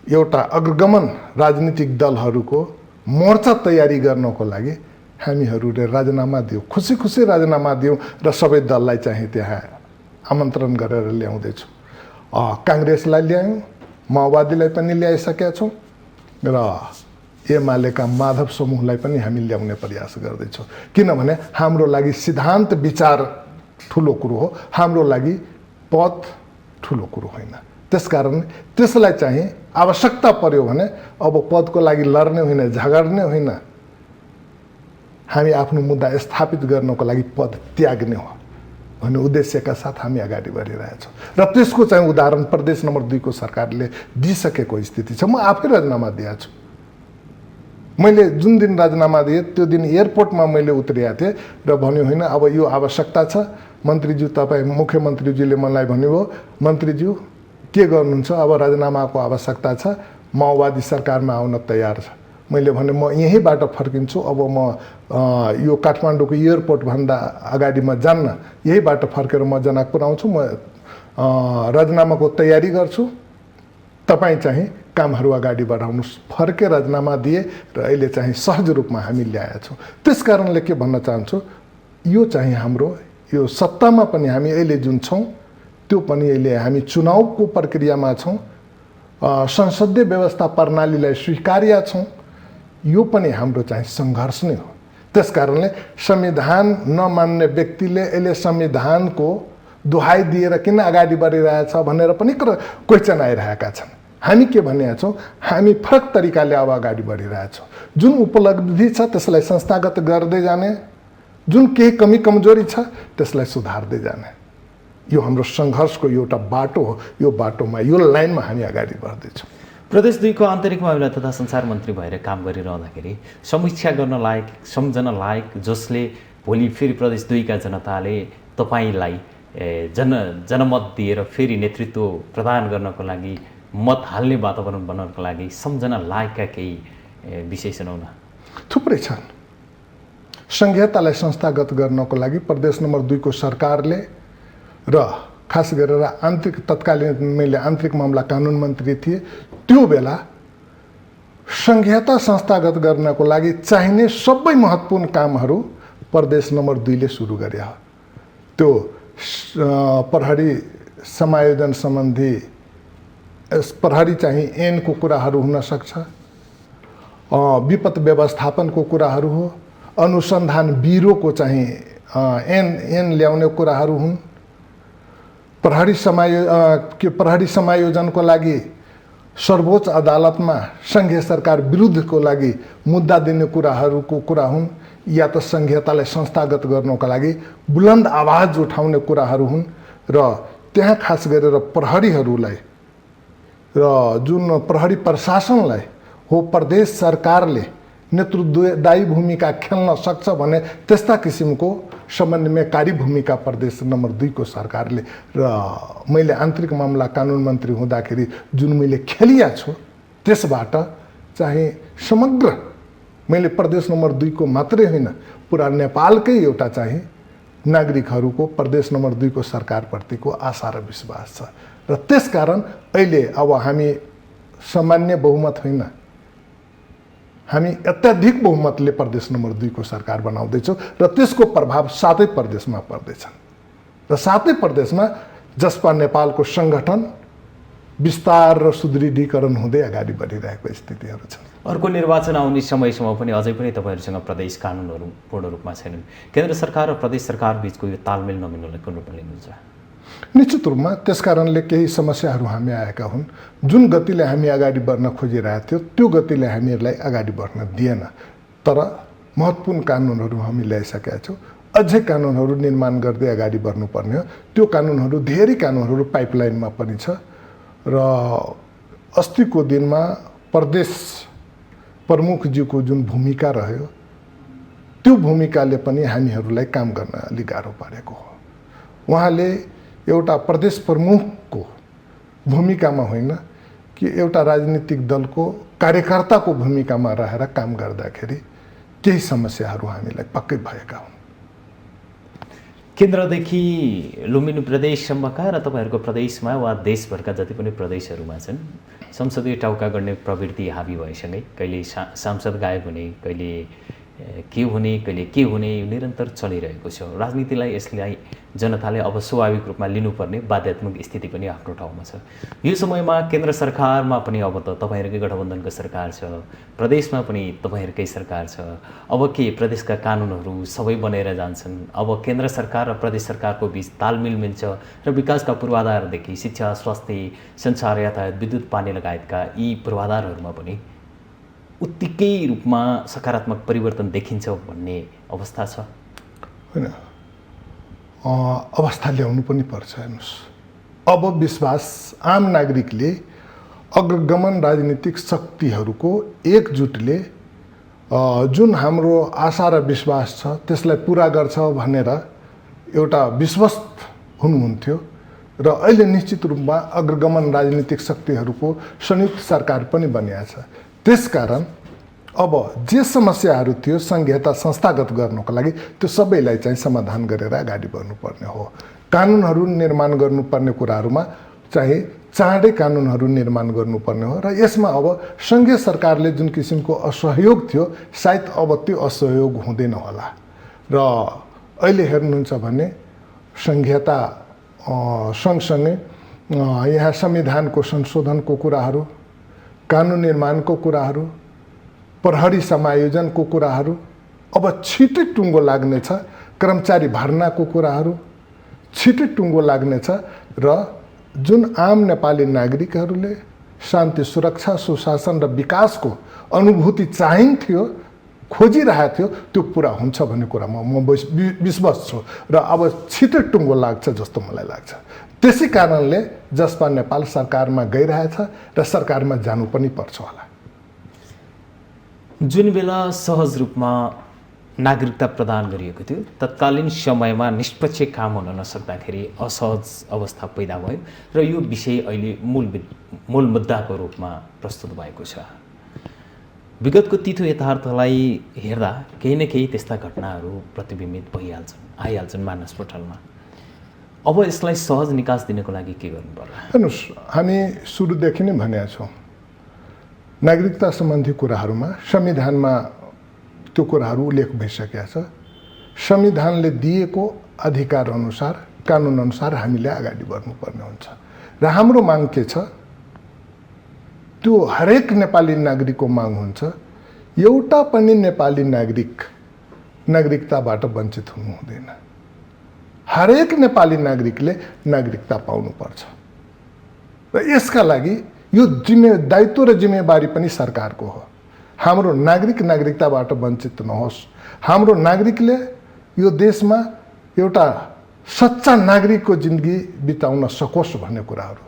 एउटा अग्रगमन राजनीतिक दलहरूको मोर्चा तयारी गर्नको लागि हामीहरूले राजीनामा दियौँ, खुसी खुसी राजीनामा दियौँ र सबै दललाई चाहिँ त्यहाँ आमन्त्रण गरेर ल्याउँदैछौँ। काङ्ग्रेसलाई ल्यायौँ, माओवादीलाई पनि ल्याइसकेका छौँ र एमालेका माधव समूहलाई पनि हामी ल्याउने प्रयास गर्दैछौँ। किनभने हाम्रो लागि सिद्धान्त विचार ठुलो कुरो हो, हाम्रो लागि पद ठुलो कुरो होइन। त्यसकारण त्यसलाई चाहिँ आवश्यकता पर्यो भने अब पदको लागि लड्ने होइन, झगड्ने होइन, हामी आफ्नो मुद्दा स्थापित गर्नको लागि पद त्याग्ने हो भन्ने उद्देश्यका साथ हामी अगाडि बढिरहेछौँ। र त्यसको चाहिँ उदाहरण प्रदेश नम्बर 2 को सरकारले दिइसकेको स्थिति छ। म आफै राजीनामा दिएको छु। मैले जुन दिन राजीनामा दिएँ त्यो दिन एयरपोर्टमा मैले उत्रिएको थिएँ र भन्यो होइन अब यो आवश्यकता छ, मन्त्रीज्यू तपाईँ, मुख्यमन्त्रीज्यूले मलाई भन्नुभयो, मन्त्रीज्यू के गर्नुहुन्छ, अब राजीनामाको आवश्यकता छ, माओवादी सरकारमा आउन तयार छ। मैले भने म यहीँबाट फर्किन्छु, अब म यो काठमाडौँको एयरपोर्टभन्दा अगाडि म जान्न, यहीँबाट फर्केर म जनकपुर आउँछु, म राजीनामाको तयारी गर्छु, तपाईँ चाहिँ कामहरू अगाडि बढाउनुहोस्। फर्के राजीनामा दिए र अहिले चाहिँ सहज रूपमा हामी ल्याएका छौँ। त्यस कारणले के भन्न चाहन्छु, यो चाहिँ हाम्रो यो सत्तामा पनि हामी अहिले जुन छौँ त्यो पनि अहिले हामी चुनावको प्रक्रियामा छौँ, संसदीय व्यवस्था प्रणालीलाई स्वीकार्या छौँ, यो पनि हाम्रो चाहिँ सङ्घर्ष नै हो। त्यस कारणले संविधान नमान्ने व्यक्तिले अहिले संविधानको दुहाई दिएर किन अगाडि बढिरहेछ भनेर पनि क्वेसन आइरहेका छन्। हामी के भनेका छौँ, हामी फरक तरिकाले अब अगाडि बढिरहेछौँ। जुन उपलब्धि छ त्यसलाई संस्थागत गर्दै जाने, जुन केही कमी कमजोरी छ त्यसलाई सुधार्दै जाने, यो हाम्रो सङ्घर्षको एउटा बाटो हो। यो बाटोमा, यो लाइनमा हामी अगाडि बढ्दैछौँ। प्रदेश 2 को आन्तरिक मामिला तथा संचार मन्त्री भएर काम गरिरहँदाखेरि समीक्षा गर्न लायक, सम्झन लायक, जसले भोलि फेरि प्रदेश 2 का जनताले तपाईँलाई जनमत दिएर फेरि नेतृत्व प्रदान गर्नको लागि, मत हाल्ने वातावरण बनाउनको लागि सम्झना लायकका केही विषय सुनाउन। थुप्रै छन्। संघीयतालाई संस्थागत गर्नको लागि प्रदेश नम्बर 2 को सरकारले र खास गरेर तत्कालीन मैले आन्तरिक मामला कानुन मन्त्री थिएँ, त्यो बेला संघीयता संस्थागत गर्नको लागि चाहिने सबै महत्त्वपूर्ण कामहरू प्रदेश नम्बर 2 ले सुरु गरे हो। त्यो प्रहरी समायोजन सम्बन्धी, प्रहरी चाहिँ ऐनको कुराहरू हुन सक्छ, विपद व्यवस्थापनको कुराहरू हो, अनुसन्धान ब्युरोको चाहिँ ऐन ल्याउने कुराहरू हुन्, प्रहरी समायोजनको लागि सर्वोच्च अदालतमा सङ्घीय सरकार विरुद्धको लागि मुद्दा दिने कुराहरूको कुरा हुन्, या त संघीयतालाई संस्थागत गर्नको लागि बुलन्द आवाज उठाउने कुराहरू हुन्। र त्यहाँ खास गरेर प्रहरीहरूलाई र जुन प्रहरी प्रशासनलाई हो प्रदेश सरकारले नेतृत्वदायी भूमिका खेल्न सक्छ भने त्यस्ता किसिमको समन्वयकारी भूमिका प्रदेश नम्बर 2 को सरकारले र मैले आन्तरिक मामला कानुन मन्त्री हुँदाखेरि जुन मैले खेलिया छु त्यसबाट चाहिँ समग्र मैले प्रदेश नम्बर 2 को मात्रै होइन, पुरा नेपालकै एउटा चाहिँ नागरिकहरूको प्रदेश नम्बर 2 को सरकारप्रतिको आशा र विश्वास छ। र त्यसकारण अहिले अब हामी सामान्य बहुमत होइन, हामी अत्याधिक बहुमतले प्रदेश नम्बर 2 को सरकार बनाउँदैछौँ र त्यसको प्रभाव 7 प्रदेशमा पर्दैछन्। र 7 प्रदेशमा जसपा नेपालको सङ्गठन विस्तार र सुदृढीकरण हुँदै अगाडि बढिरहेको स्थितिहरू छन्। अर्को निर्वाचन आउने समयसम्म पनि अझै पनि तपाईँहरूसँग प्रदेश कानुनहरू पूर्ण रूपमा छैनन्। केन्द्र सरकार र प्रदेश सरकार बिचको यो तालमेल नमिल्नुलाई कुन रूपमा लिनुहुन्छ? निश्चित रूपमा त्यस कारणले केही समस्याहरू हामी आएका हुन्। जुन गतिले हामी अगाडि बढ्न खोजिरहेको थियो त्यो गतिले हामीहरूलाई अगाडि बढ्न दिएन। तर महत्त्वपूर्ण कानुनहरू हामी ल्याइसकेका छौँ। अझै कानुनहरू निर्माण गर्दै अगाडि बढ्नुपर्ने हो। त्यो कानुनहरू, धेरै कानुनहरू पाइपलाइनमा पनि छ र अस्तिको दिनमा प्रदेश प्रमुखज्यूको जुन भूमिका रह्यो त्यो भूमिकाले पनि हामीहरूलाई काम गर्न अलिक गाह्रो पारेको हो। उहाँले एउटा प्रदेश प्रमुखको भूमिकामा होइन कि एउटा राजनीतिक दलको कार्यकर्ताको भूमिकामा रहेर काम गर्दाखेरि केही समस्याहरू हामीलाई पक्कै भएका हुन्। केन्द्रदेखि लुम्बिनी प्रदेशसम्मका र तपाईँहरूको प्रदेशमा वा देशभरका जति पनि प्रदेशहरूमा छन् संसदीय टाउका गर्ने प्रवृत्ति हाबी भएसँगै कहिले सांसद गायब हुने, कहिले के हुने, कहिले के हुने निरन्तर चलिरहेको छ। राजनीतिलाई यसलाई जनताले अब स्वाभाविक रूपमा लिनुपर्ने बाध्यात्मक स्थिति पनि आफ्नो ठाउँमा छ। यो समयमा केन्द्र सरकारमा पनि अब त तपाईँहरूकै गठबन्धनको सरकार छ, प्रदेशमा पनि तपाईँहरूकै सरकार छ। अब के प्रदेशका कानुनहरू सबै बनेर जान्छन्? अब केन्द्र सरकार र प्रदेश सरकारको बिच तालमेल मिल्छ र विकासका पूर्वाधारदेखि शिक्षा, स्वास्थ्य, सञ्चार, यातायात, विद्युत, पानी लगायतका यी पूर्वाधारहरूमा पनि उत्तिकै रूपमा सकारात्मक परिवर्तन देखिन्छ भन्ने अवस्था छ? होइन, अवस्था ल्याउनु पनि पर्छ। हेर्नुहोस्, अब विश्वास आम नागरिकले अग्रगमन राजनीतिक शक्तिहरूको एकजुटले जुन हाम्रो आशा र विश्वास छ त्यसलाई पुरा गर्छ भनेर एउटा विश्वस्त हुनुहुन्थ्यो र अहिले निश्चित रूपमा अग्रगमन राजनीतिक शक्तिहरूको संयुक्त सरकार पनि बनिएको छ। त्यसकारण अब जे समस्याहरू थियो संघीयता संस्थागत गर्नको लागि त्यो सबैलाई चाहिँ समाधान गरेर अगाडि बढ्नुपर्ने हो। कानुनहरू निर्माण गर्नुपर्ने कुराहरूमा चाहिँ चाँडै कानुनहरू निर्माण गर्नुपर्ने हो र यसमा अब सङ्घीय सरकारले जुन किसिमको असहयोग थियो सायद अब त्यो असहयोग हुँदैन होला। र अहिले हेर्नुहुन्छ भने संघीयता सँगसँगै यहाँ संविधानको संशोधनको कुराहरू, कानुन निर्माणको कुराहरू, प्रहरी समायोजनको कुराहरू अब छिटै टुङ्गो लाग्नेछ। कर्मचारी भर्नाको कुराहरू छिटै टुङ्गो लाग्नेछ र जुन आम नेपाली नागरिकहरूले शान्ति सुरक्षा सुशासन र विकासको अनुभूति चाहिन्थ्यो खोजिरहेको थियो त्यो पुरा हुन्छ भन्ने कुरामा म विश्वास छु र अब छिटै टुङ्गो लाग्छ जस्तो मलाई लाग्छ। त्यसै कारणले जसपा नेपाल सरकारमा गइरहेछ र सरकारमा जानु पनि पर्छ होला। जुन बेला सहज रूपमा नागरिकता प्रदान गरिएको थियो तत्कालीन समयमा निष्पक्ष काम हुन नसक्दाखेरि असहज अवस्था पैदा भयो र यो विषय अहिले मूल मुद्दाको रूपमा प्रस्तुत भएको छ। विगतको तिथो यथार्थलाई हेर्दा केही न केही त्यस्ता घटनाहरू प्रतिबिम्बित आइहाल्छन् मानसपटलमा। अब यसलाई सहज निकास दिनको लागि के गर्नु पर्ला? हेर्नुहोस्, हामी सुरुदेखि नै भनेका छौँ नागरिकता सम्बन्धी कुराहरूमा संविधानमा त्यो कुराहरू उल्लेख भइसकेका छ। संविधानले दिएको अधिकार अनुसार कानुन अनुसार हामीले अगाडि बढ्नुपर्ने हुन्छ र हाम्रो माग के छ? त्यो हरेक नेपाली नागरिकको माग हुन्छ एउटा पनि नेपाली नागरिकताबाट वञ्चित हुनु हुँदैन। हरेक नेपाली नागरिकले नागरिकता पाउनुपर्छ र यसका लागि यो दायित्व र जिम्मेवारी पनि सरकारको हो। हाम्रो नागरिकताबाट वञ्चित नहोस्, हाम्रो नागरिकले यो देशमा एउटा सच्चा नागरिकको जिन्दगी बिताउन सकोस् भन्ने कुराहरू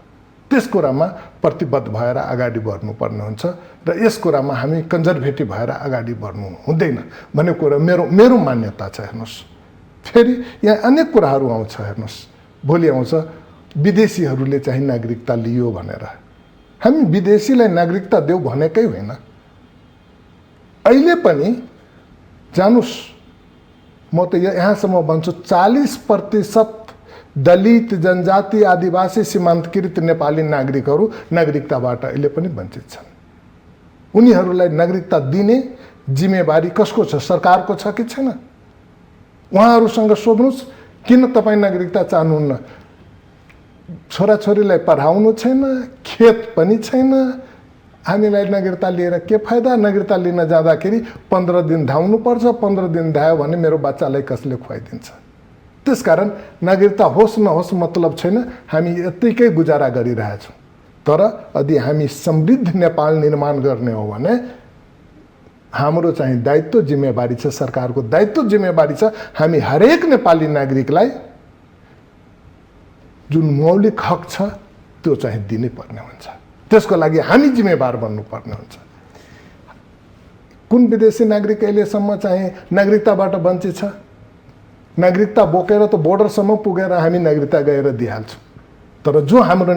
त्यस कुरामा प्रतिबद्ध भएर अगाडि बढ्नुपर्ने हुन्छ र यस कुरामा हामी कन्जर्भेटिभ भएर अगाडि बढ्नु हुँदैन भन्ने कुरा मेरो मान्यता छ। हेर्नुहोस्, फेरि यहाँ अनेक कुराहरू आउँछ। हेर्नुहोस्, भोलि आउँछ विदेशीहरूले चाहिँ नागरिकता लियो भनेर। हामी विदेशीलाई नागरिकता देऊ भनेकै होइन। अहिले पनि जानुस्, म त यहाँसम्म भन्छु 40% दलित जनजाति आदिवासी सीमान्तकृत नेपाली नागरिकहरू नागरिकताबाट अहिले पनि वञ्चित छन्। उनीहरूलाई नागरिकता दिने जिम्मेवारी कसको छ? सरकारको छ कि छैन? उहाँहरूसँग सोध्नुहोस्, किन तपाईँ नागरिकता चाहनुहुन्न? छोराछोरीलाई पढाउनु छैन, खेत पनि छैन, हामीलाई नागरिकता लिएर के फाइदा? नागरिकता लिन जाँदाखेरि 15 दिन धाउनुपर्छ, 15 दिन धायो भने मेरो बच्चालाई कसले खुवाइदिन्छ? त्यसकारण नागरिकता होस् नहोस् मतलब छैन, हामी यत्तिकै गुजारा गरिरहेछौँ। तर यदि हामी समृद्ध नेपाल निर्माण गर्ने हो भने हाम्रो चाहिँ दायित्व जिम्मेवारी छ, सरकारको दायित्व जिम्मेवारी छ हामी हरेक नेपाली नागरिकलाई जुन मौलिक हक छ त्यो चाहिँ दिनै पर्ने हुन्छ। त्यसको लागि हामी जिम्मेवार बन्नुपर्ने हुन्छ। कुन विदेशी नागरिक अहिलेसम्म चाहिँ नागरिकताबाट वञ्चित छ? नागरिकता बोकेर त बोर्डरसम्म पुगेर हामी नागरिकता गएर दिइहाल्छौँ। तर जो हाम्रो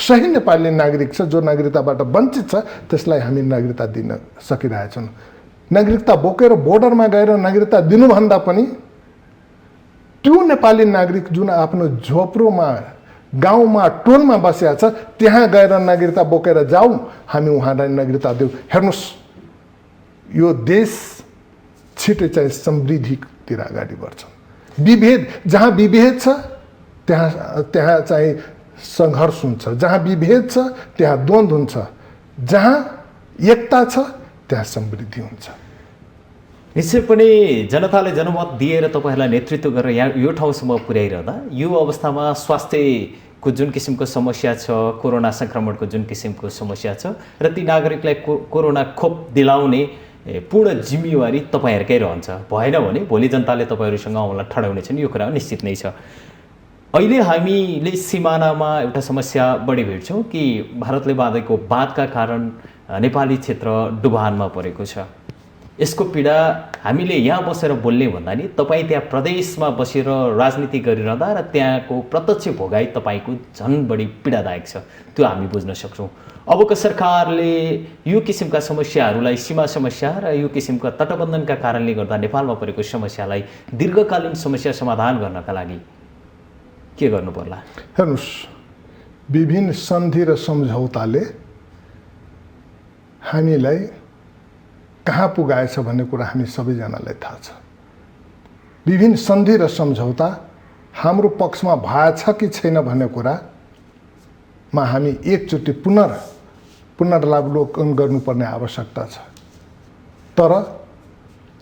सही नेपाली नागरिक छ, जो नागरिकताबाट वञ्चित छ, त्यसलाई हामी नागरिकता दिन सकिरहेछौँ। नागरिकता बोकेर बोर्डरमा गएर नागरिकता दिनुभन्दा पनि त्यो नेपाली नागरिक जुन आफ्नो झोप्रोमा गाउँमा टोलमा बसेको छ त्यहाँ गएर नागरिकता बोकेर जाउँ, हामी उहाँलाई नागरिकता देऊ। हेर्नुहोस्, यो देश छिटै चाहिँ समृद्धितिर अगाडि बढ्छ। जहाँ विभेद छ त्यहाँ चाहिँ सङ्घर्ष हुन्छ, जहाँ विभेद छ त्यहाँ द्वन्द्व हुन्छ, जहाँ एकता छ त्यहाँ समृद्धि हुन्छ। निश्चय पनि जनताले जनमत दिएर तपाईँहरूलाई नेतृत्व गरेर यहाँ यो ठाउँसम्म पुर्याइरहँदा यो अवस्थामा स्वास्थ्यको जुन किसिमको समस्या छ, कोरोना सङ्क्रमणको जुन किसिमको समस्या छ र ती नागरिकलाई कोरोना खोप दिलाउने पूर्ण जिम्मेवारी तपाईँहरूकै रहन्छ। भएन भने भोलि जनताले तपाईँहरूसँग औँला ठडाउनेछन्, यो कुरा निश्चित नै छ। अहिले हामीले सिमानामा एउटा समस्या बढी भेट्छौँ कि भारतले बाँधेको बाँधका कारण नेपाली क्षेत्र डुबानमा परेको छ। यसको पीडा हामीले यहाँ बसेर बोल्ने भन्दा नि तपाईँ त्यहाँ प्रदेशमा बसेर राजनीति गरिरहँदा र त्यहाँको प्रत्यक्ष भोगाई तपाईँको झन् बढी पीडादायक छ, त्यो हामी बुझ्न सक्छौँ। अबको सरकारले यो किसिमका समस्याहरूलाई, सीमा समस्या र यो किसिमका तटबन्धनका कारणले गर्दा नेपालमा परेको समस्यालाई दीर्घकालीन समस्या समाधान गर्नका लागि के गर्नु पर्ला? हेर्नुहोस्, विभिन्न सन्धि र सम्झौताले हामीलाई कहाँ पुगाएछ भन्ने कुरा हामी सबैजनालाई थाहा छ। विभिन्न सन्धि र सम्झौता हाम्रो पक्षमा भएछ कि छैन भन्ने कुरामा हामी एकचोटि पुनर्लावलोकन गर्नुपर्ने आवश्यकता छ। तर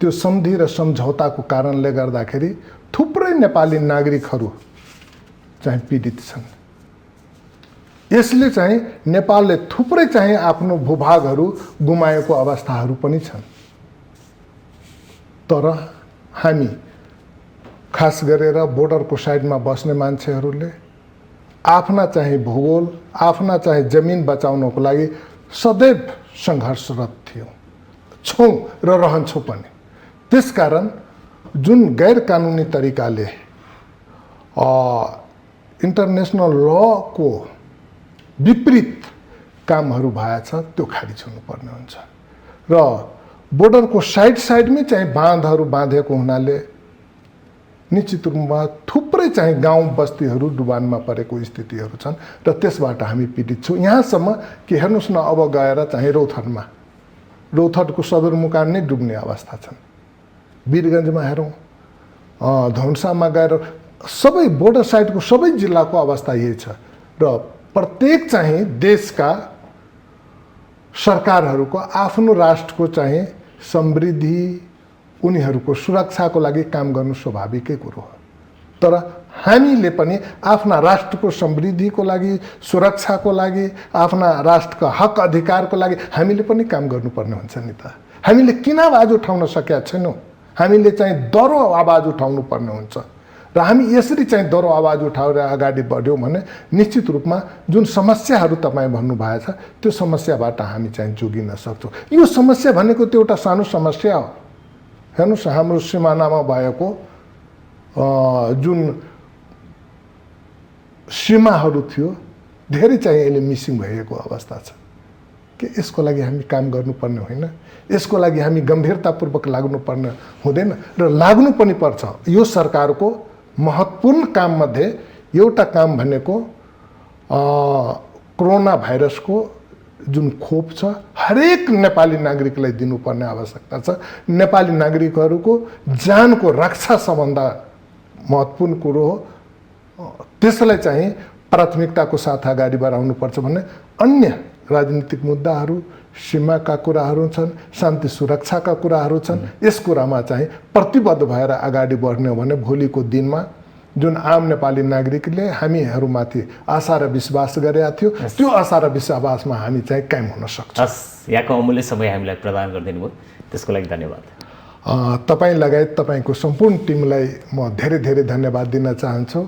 त्यो सन्धि र सम्झौताको कारणले गर्दाखेरि थुप्रै नेपाली नागरिकहरू चाहिँ पीडित छन्। यसले चाहिँ नेपालले थुप्रै चाहिँ आफ्नो भूभागहरू गुमाएको अवस्थाहरू पनि छन्। तर हामी खास गरेर बोर्डरको साइडमा बस्ने मान्छेहरूले आफ्ना चाहिँ भूगोल, आफ्ना चाहिँ जमिन बचाउनको लागि सदैव सङ्घर्षरत छौँ र रहन्छौँ पनि। त्यसकारण जुन गैर कानुनी तरिकाले इन्टरनेसनल लको विपरीत कामहरू भएछ त्यो खारिज हुनुपर्ने हुन्छ। र बोर्डरको साइडमै चाहिँ बाँधहरू बाँधेको हुनाले निश्चित रूपमा थुप्रै चाहिँ गाउँ बस्तीहरू डुबानमा परेको स्थितिहरू छन् र त्यसबाट हामी पीडित छौँ। यहाँसम्म कि हेर्नुहोस् न, अब गएर चाहिँ रौथटको सदरमुकाम नै डुब्ने अवस्था छन्। वीरगन्जमा हेरौँ, धनुषामा गएर सबै बोर्डर साइडको सबै जिल्लाको अवस्था यही छ। र प्रत्येक चाहिँ देशका सरकारहरूको आफ्नो राष्ट्रको चाहिँ समृद्धि, उनीहरूको सुरक्षाको लागि काम गर्नु स्वाभाविकै कुरो हो। तर हामीले पनि आफ्ना राष्ट्रको समृद्धिको लागि, सुरक्षाको लागि, आफ्ना राष्ट्रका हक अधिकारको लागि हामीले पनि काम गर्नुपर्ने हुन्छ नि त। हामीले किन आवाज उठाउन सकेका छैनौँ? हामीले चाहिँ दह्रो आवाज उठाउनु पर्ने हुन्छ र हामी यसरी चाहिँ दह्रो आवाज उठाएर अगाडि बढ्यौँ भने निश्चित रूपमा जुन समस्याहरू तपाईँ भन्नुभएछ त्यो समस्याबाट हामी चाहिँ जोगिन सक्छौँ। यो समस्या भनेको त्यो एउटा सानो समस्या हो। हेर्नुहोस्, हाम्रो सिमानामा भएको जुन सीमाहरू थियो धेरै चाहिँ यसले मिसिङ भएको अवस्था छ कि यसको लागि हामी काम गर्नुपर्ने होइन? यसको लागि हामी गम्भीरतापूर्वक लाग्नुपर्ने हुँदैन र लाग्नु पनि पर्छ। यो सरकारको महत्त्वपूर्ण काममध्ये एउटा काम भनेको कोरोना भाइरसको जुन खोप छ हरेक नेपाली नागरिकलाई दिनुपर्ने आवश्यकता छ। नेपाली नागरिकहरूको ज्यानको रक्षा सबभन्दा महत्त्वपूर्ण कुरो हो। त्यसलाई चाहिँ प्राथमिकताको साथ अगाडि बढाउनुपर्छ भने अन्य राजनीतिक मुद्दाहरू, सीमाका कुराहरू छन्, शान्ति सुरक्षाका कुराहरू छन्। यस कुरामा चाहिँ प्रतिबद्ध भएर अगाडि बढ्ने हो भने भोलिको दिनमा जुन आम नेपाली नागरिकले हामीहरूमाथि आशा र विश्वास गरेका थियो त्यो आशा र विश्वासमा हामी चाहिँ कायम हुन सक्छौँ। हस्, यहाँको अमूल्य समय हामीलाई प्रदान गरिदिनु भयो, त्यसको लागि धन्यवाद। तपाईँ लगायत तपाईँको सम्पूर्ण टिमलाई म धेरै धेरै धन्यवाद दिन चाहन्छु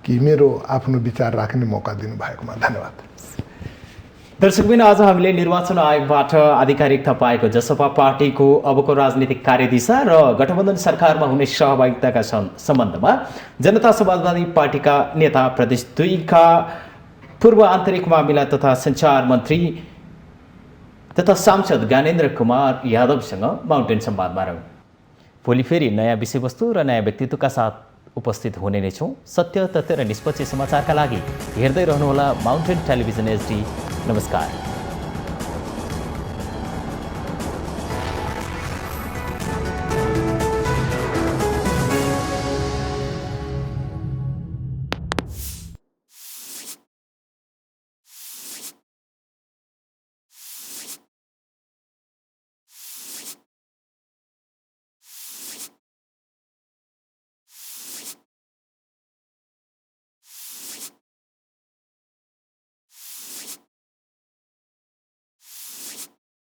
कि मेरो आफ्नो विचार राख्ने मौका दिनुभएकोमा। धन्यवाद। दर्शकबिन, आज हामीले निर्वाचन आयोगबाट आधिकारिकता पाएको जसपा पार्टीको अबको राजनीतिक कार्यदिशा र गठबन्धन सरकारमा हुने सहभागिताका सम्बन्धमा जनता समाजवादी पार्टीका नेता प्रदेश 2 का पूर्व आन्तरिक मामिला तथा सञ्चार मन्त्री तथा सांसद ज्ञानेन्द्र कुमार यादवसँग माउन्टेन संवादमा रह्यौँ। भोलि फेरि नयाँ विषयवस्तु र नयाँ व्यक्तित्वका साथ उपस्थित हुने नै छौँ। सत्य, तथ्य र निष्पक्ष समाचारका लागि हेर्दै रहनुहोला माउन्टेन टेलिभिजन HD। नमस्कार।